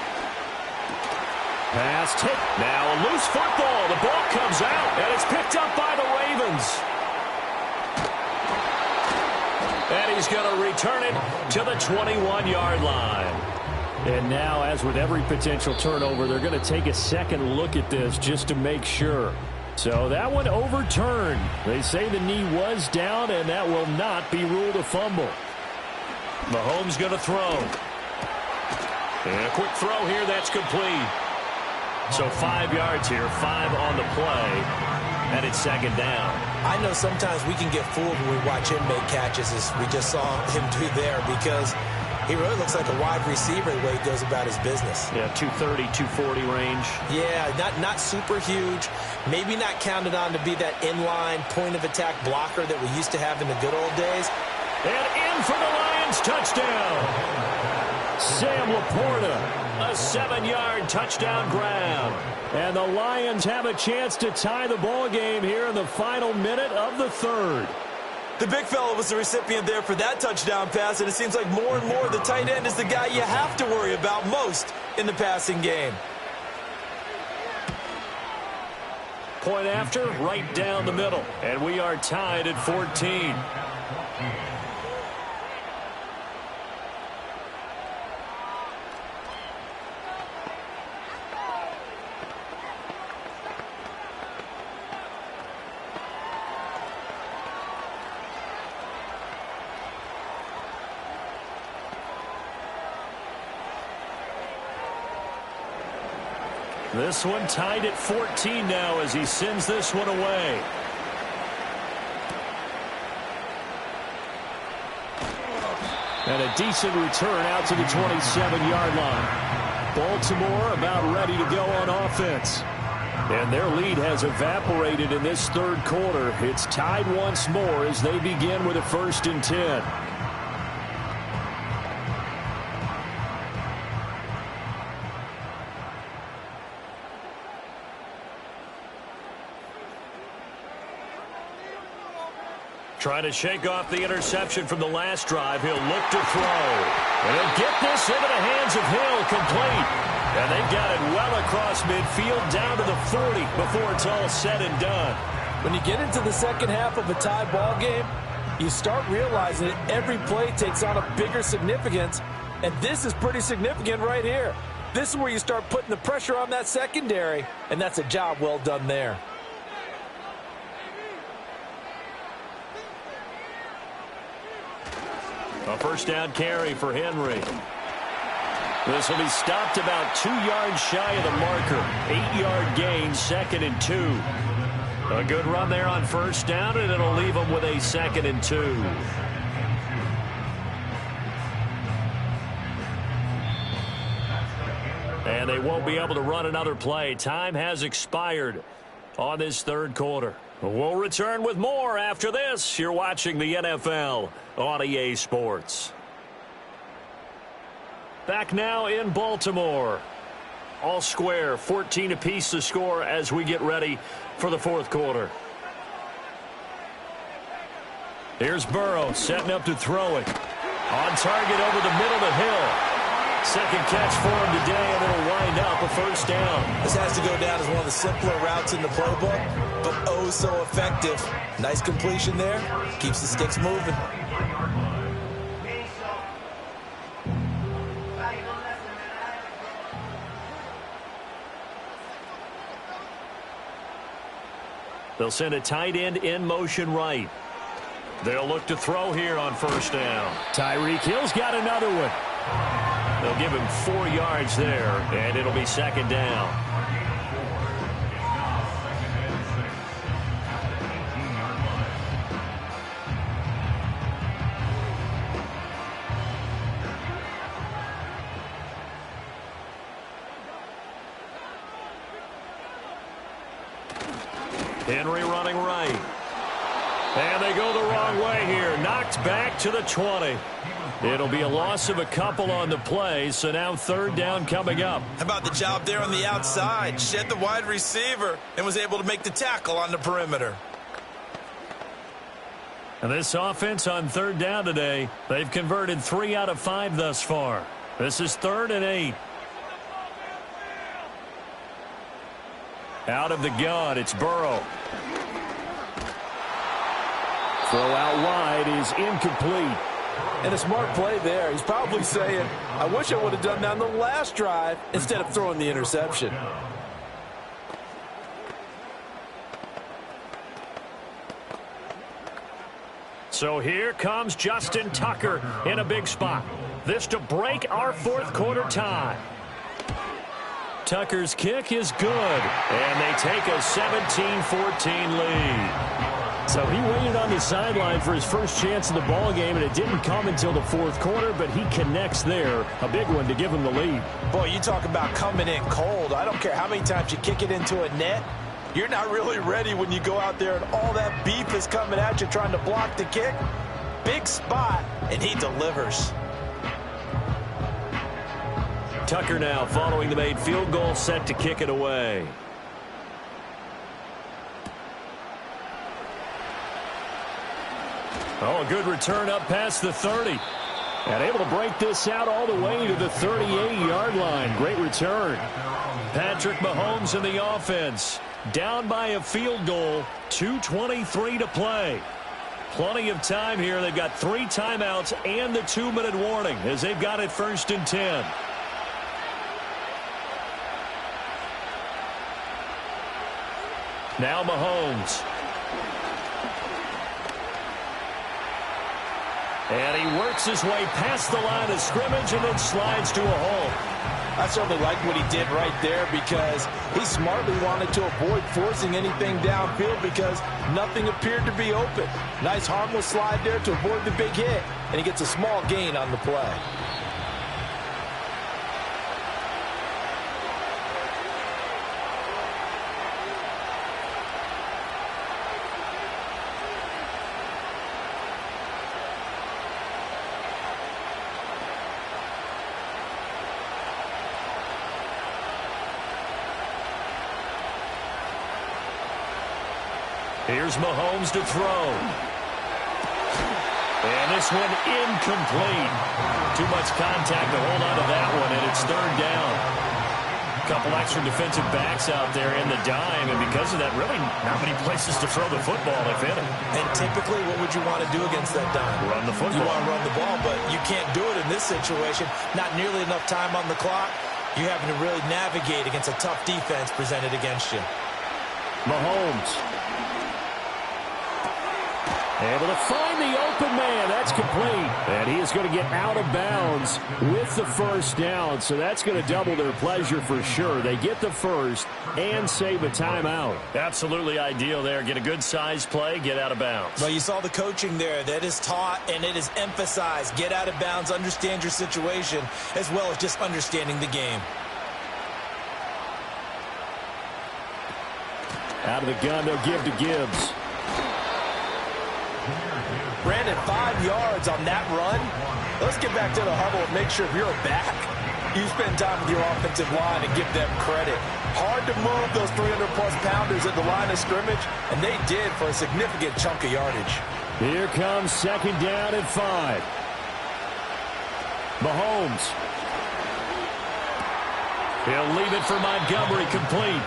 Speaker 4: Pass tip. Now a loose football. The ball comes out, and it's picked up by the Ravens. And he's going to return it to the 21-yard line. And now, as with every potential turnover, they're going to take a second look at this just to make sure. So that one overturned. They say the knee was down, and that will not be ruled a fumble. Mahomes going to throw. And a quick throw here, that's complete. So 5 yards here, 5 on the play, and it's 2nd down.
Speaker 5: I know sometimes we can get fooled when we watch him make catches, as we just saw him do there, because he really looks like a wide receiver the way he goes about his business.
Speaker 4: Yeah, 230, 240 range.
Speaker 5: Yeah, not super huge. Maybe not counted on to be that inline point-of-attack blocker that we used to have in the good old days.
Speaker 4: And in for the Lions, touchdown. Sam Laporta. A 7-yard touchdown grab. And the Lions have a chance to tie the ball game here in the final minute of the 3rd.
Speaker 5: The big fella was the recipient there for that touchdown pass, and it seems like more and more the tight end is the guy you have to worry about most in the passing game.
Speaker 4: Point after, right down the middle. And we are tied at 14. This one tied at 14 now as he sends this one away. And a decent return out to the 27-yard line. Baltimore about ready to go on offense. And their lead has evaporated in this 3rd quarter. It's tied once more as they begin with a 1st and 10. Trying to shake off the interception from the last drive. He'll look to throw. And he'll get this into the hands of Hill, complete. And they got it well across midfield down to the 40 before it's all said and done.
Speaker 6: When you get into the second half of a tie ball game, you start realizing that every play takes on a bigger significance. And this is pretty significant right here. This is where you start putting the pressure on that secondary. And that's a job well done there.
Speaker 4: A 1st down carry for Henry. This will be stopped about 2 yards shy of the marker. 8-yard gain, 2nd and 2. A good run there on 1st down, and it'll leave them with a 2nd and 2. And they won't be able to run another play. Time has expired on this third quarter. We'll return with more after this. You're watching the NFL on EA Sports. Back now in Baltimore. All square, 14 apiece to score as we get ready for the fourth quarter. Here's Burrow setting up to throw it. On target over the middle to Hill. Second catch for him today, and it'll wind up a first down.
Speaker 5: This has to go down as one of the simpler routes in the playbook, but oh so effective. Nice completion there. Keeps the sticks moving.
Speaker 4: They'll send a tight end in motion right. They'll look to throw here on first down. Tyreek Hill's got another one. They'll give him 4 yards there, and it'll be second down. Henry running right. And they go the wrong way here. Knocked back to the 20. It'll be a loss of a couple on the play, so now third down coming up.
Speaker 5: How about the job there on the outside? Shed the wide receiver and was able to make the tackle on the perimeter.
Speaker 4: And this offense on third down today, they've converted 3 out of 5 thus far. This is 3rd and 8. Out of the gun, it's Burrow. Throw out wide is incomplete.
Speaker 6: And a smart play there. He's probably saying, I wish I would have done that on the last drive instead of throwing the interception.
Speaker 4: So here comes Justin Tucker in a big spot. This to break our fourth quarter tie. Tucker's kick is good, and they take a 17-14 lead. So he waited on the sideline for his first chance in the ball game, and it didn't come until the fourth quarter, but he connects there. A big one to give him the lead.
Speaker 5: Boy, you talk about coming in cold. I don't care how many times you kick it into a net. You're not really ready when you go out there and all that beef is coming at you trying to block the kick. Big spot, and he delivers.
Speaker 4: Tucker now following the made field goal, set to kick it away. Oh, a good return up past the 30. And able to break this out all the way to the 38-yard line. Great return. Patrick Mahomes in the offense. Down by a field goal. 2:23 to play. Plenty of time here. They've got 3 timeouts and the 2-minute warning as they've got it 1st and 10. Now Mahomes. And he works his way past the line of scrimmage and then slides to a hole.
Speaker 6: I certainly like what he did right there because he smartly wanted to avoid forcing anything downfield because nothing appeared to be open. Nice harmless slide there to avoid the big hit, and he gets a small gain on the play.
Speaker 4: Here's Mahomes to throw. And this one incomplete. Too much contact to hold on to that one, and it's 3rd down. A couple extra defensive backs out there in the dime, and because of that, really not many places to throw the football, if any.
Speaker 5: And typically, what would you want to do against that dime?
Speaker 4: Run the football.
Speaker 5: You want to run the ball, but you can't do it in this situation. Not nearly enough time on the clock. You're having to really navigate against a tough defense presented against you.
Speaker 4: Mahomes. Able to find the open man. That's complete. And he is going to get out of bounds with the first down. So that's going to double their pleasure for sure. They get the first and save a timeout. Absolutely ideal there. Get a good size play, get out of bounds.
Speaker 5: Well, you saw the coaching there. That is taught and it is emphasized. Get out of bounds, understand your situation, as well as just understanding the game.
Speaker 4: Out of the gun, they'll give to Gibbs.
Speaker 5: Brandon, 5 yards on that run. Let's get back to the huddle and make sure if you're a back, you spend time with your offensive line and give them credit. Hard to move those 300-plus pounders at the line of scrimmage, and they did for a significant chunk of yardage.
Speaker 4: Here comes 2nd down and 5. Mahomes. He'll leave it for Montgomery, complete.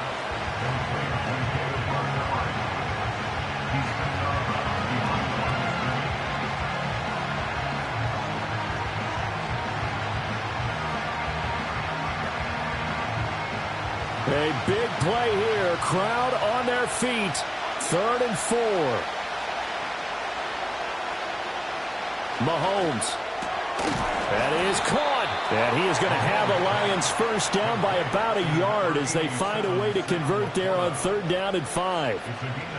Speaker 4: A big play here. Crowd on their feet. 3rd and 4. Mahomes. That is caught. And he is going to have a Lions first down by about a yard as they find a way to convert there on 3rd down and 5.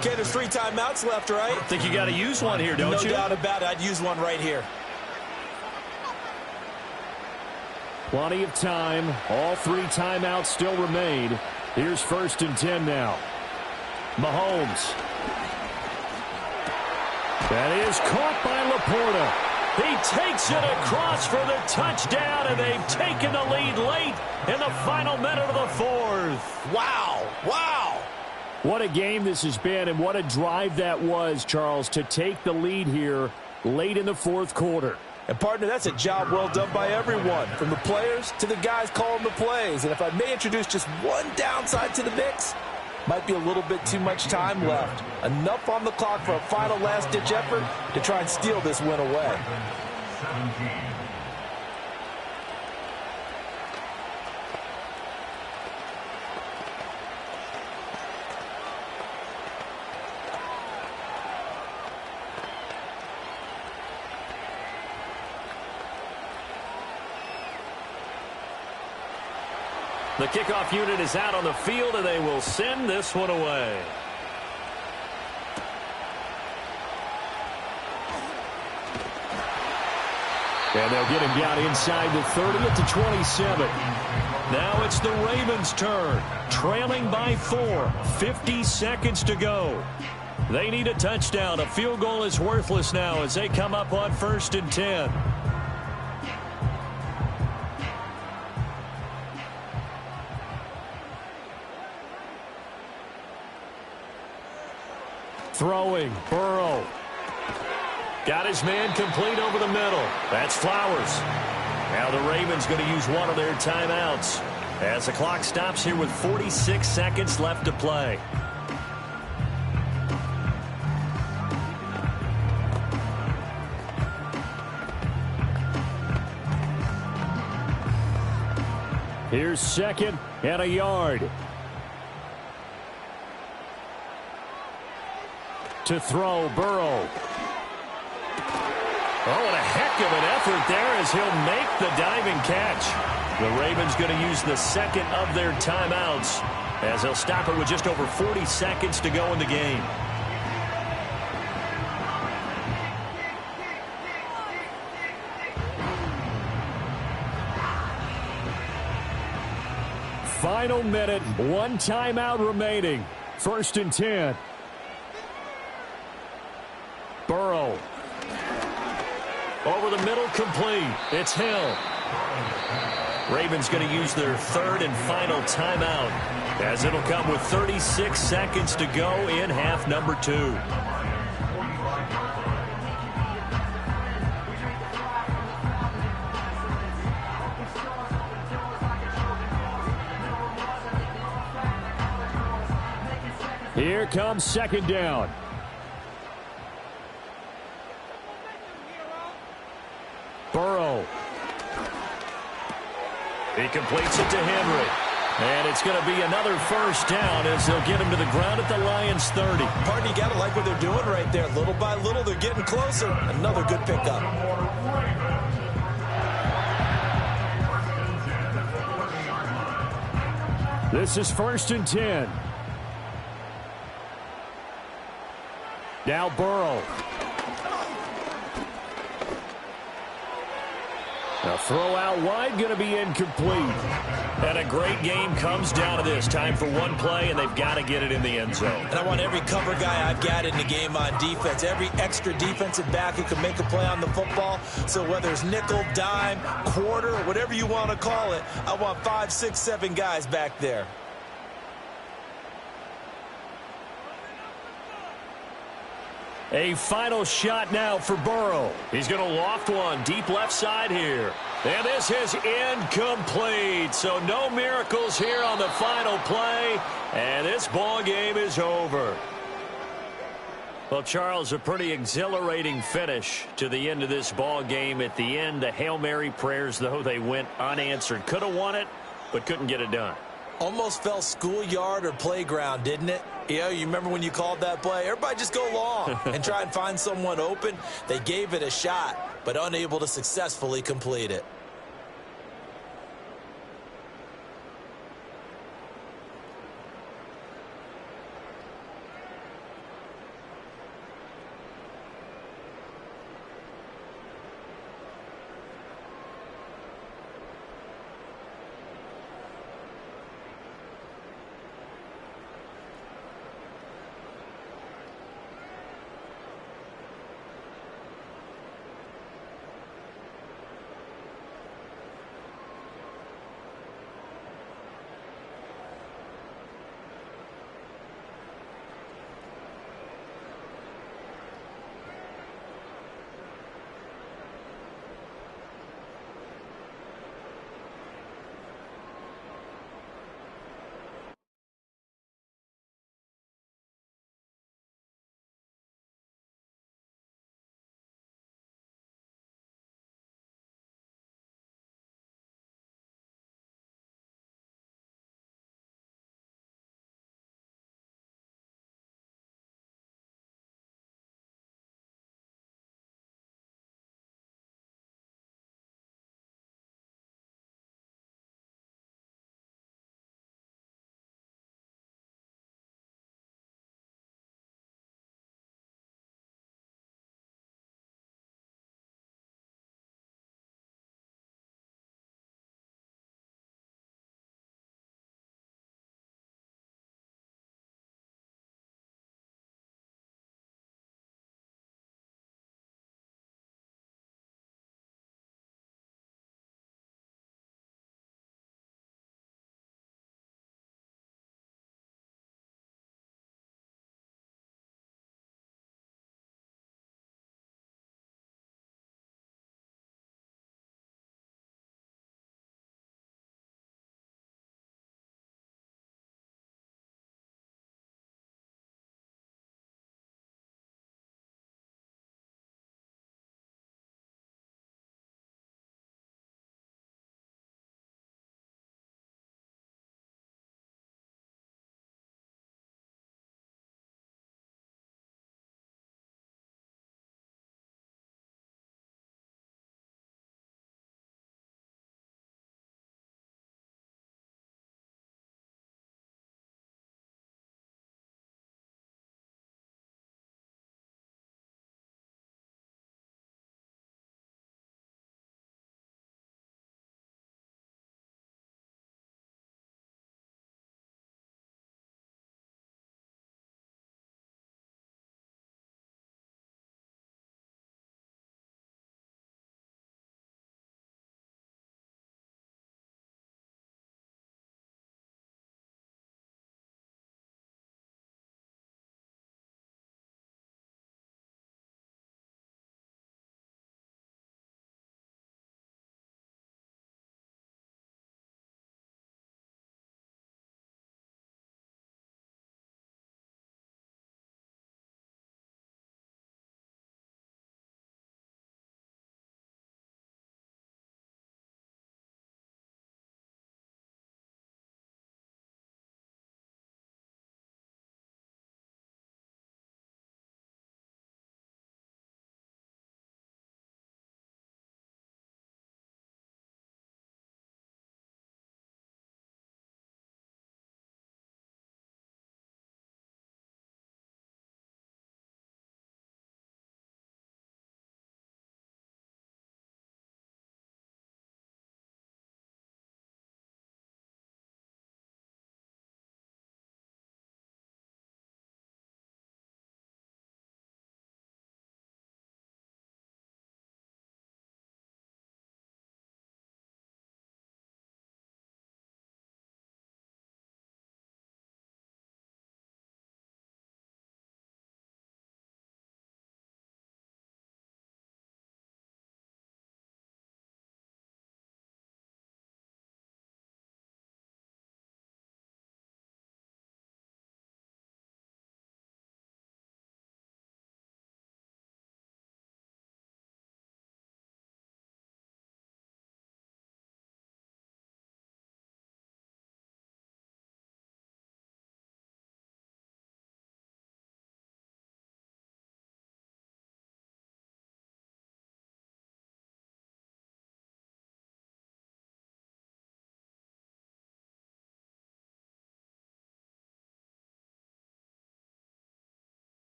Speaker 5: Okay, there's 3 timeouts left, right?
Speaker 4: I think you got to use one here, don't you?
Speaker 5: No doubt about it. I'd use one right here.
Speaker 4: Plenty of time. All 3 timeouts still remain. Here's 1st and 10 now. Mahomes. That is caught by Laporta. He takes it across for the touchdown, and they've taken the lead late in the final minute of the 4th.
Speaker 5: Wow. Wow.
Speaker 4: What a game this has been, and what a drive that was, Charles, to take the lead here late in the 4th quarter.
Speaker 6: And, partner, that's a job well done by everyone, from the players to the guys calling the plays. And if I may introduce just one downside to the mix, might be a little bit too much time left. Enough on the clock for a final last-ditch effort to try and steal this win away.
Speaker 3: 17.
Speaker 4: The kickoff unit is out on the field, and they will send this one away. And they'll get him down inside the 30 at the 27. Now it's the Ravens' turn, trailing by 4, 50 seconds to go. They need a touchdown. A field goal is worthless now as they come up on 1st and 10. Throwing, Burrow. Got his man complete over the middle. That's Flowers. Now the Ravens going to use one of their timeouts as the clock stops here with 46 seconds left to play. Here's 2nd and a yard. To throw, Burrow. Oh, and a heck of an effort there as he'll make the diving catch. The Ravens going to use the 2nd of their timeouts as they'll stop it with just over 40 seconds to go in the game. Final minute, 1 timeout remaining. 1st and 10. Burrow. Over the middle, complete. It's Hill. Ravens going to use their 3rd and final timeout as it'll come with 36 seconds to go in half number 2. Here comes 2nd down. Burrow. He completes it to Henry. And it's going to be another first down as they'll get him to the ground at the Lions 30.
Speaker 5: Partner, you got to like what they're doing right there. Little by little, they're getting closer. Another good pickup.
Speaker 4: This is 1st and 10. Now Burrow. A Throw out wide, going to be incomplete. And a great game comes down to this. Time for one play, and they've got to get it in the end zone.
Speaker 5: And I want every cover guy I've got in the game on defense, every extra defensive back who can make a play on the football. So whether it's nickel, dime, quarter, whatever you want to call it, I want 5, 6, 7 guys back there.
Speaker 4: A final shot now for Burrow. He's going to loft one deep left side here. And this is incomplete. So no miracles here on the final play. And this ball game is over. Well, Charles, a pretty exhilarating finish to the end of this ball game. At the end, the Hail Mary prayers, though, they went unanswered. Could have won it, but couldn't get it done.
Speaker 5: Almost felt schoolyard or playground, didn't it? You remember when you called that play? Everybody just go long and try and find someone open. They gave it a shot, but unable to successfully complete it.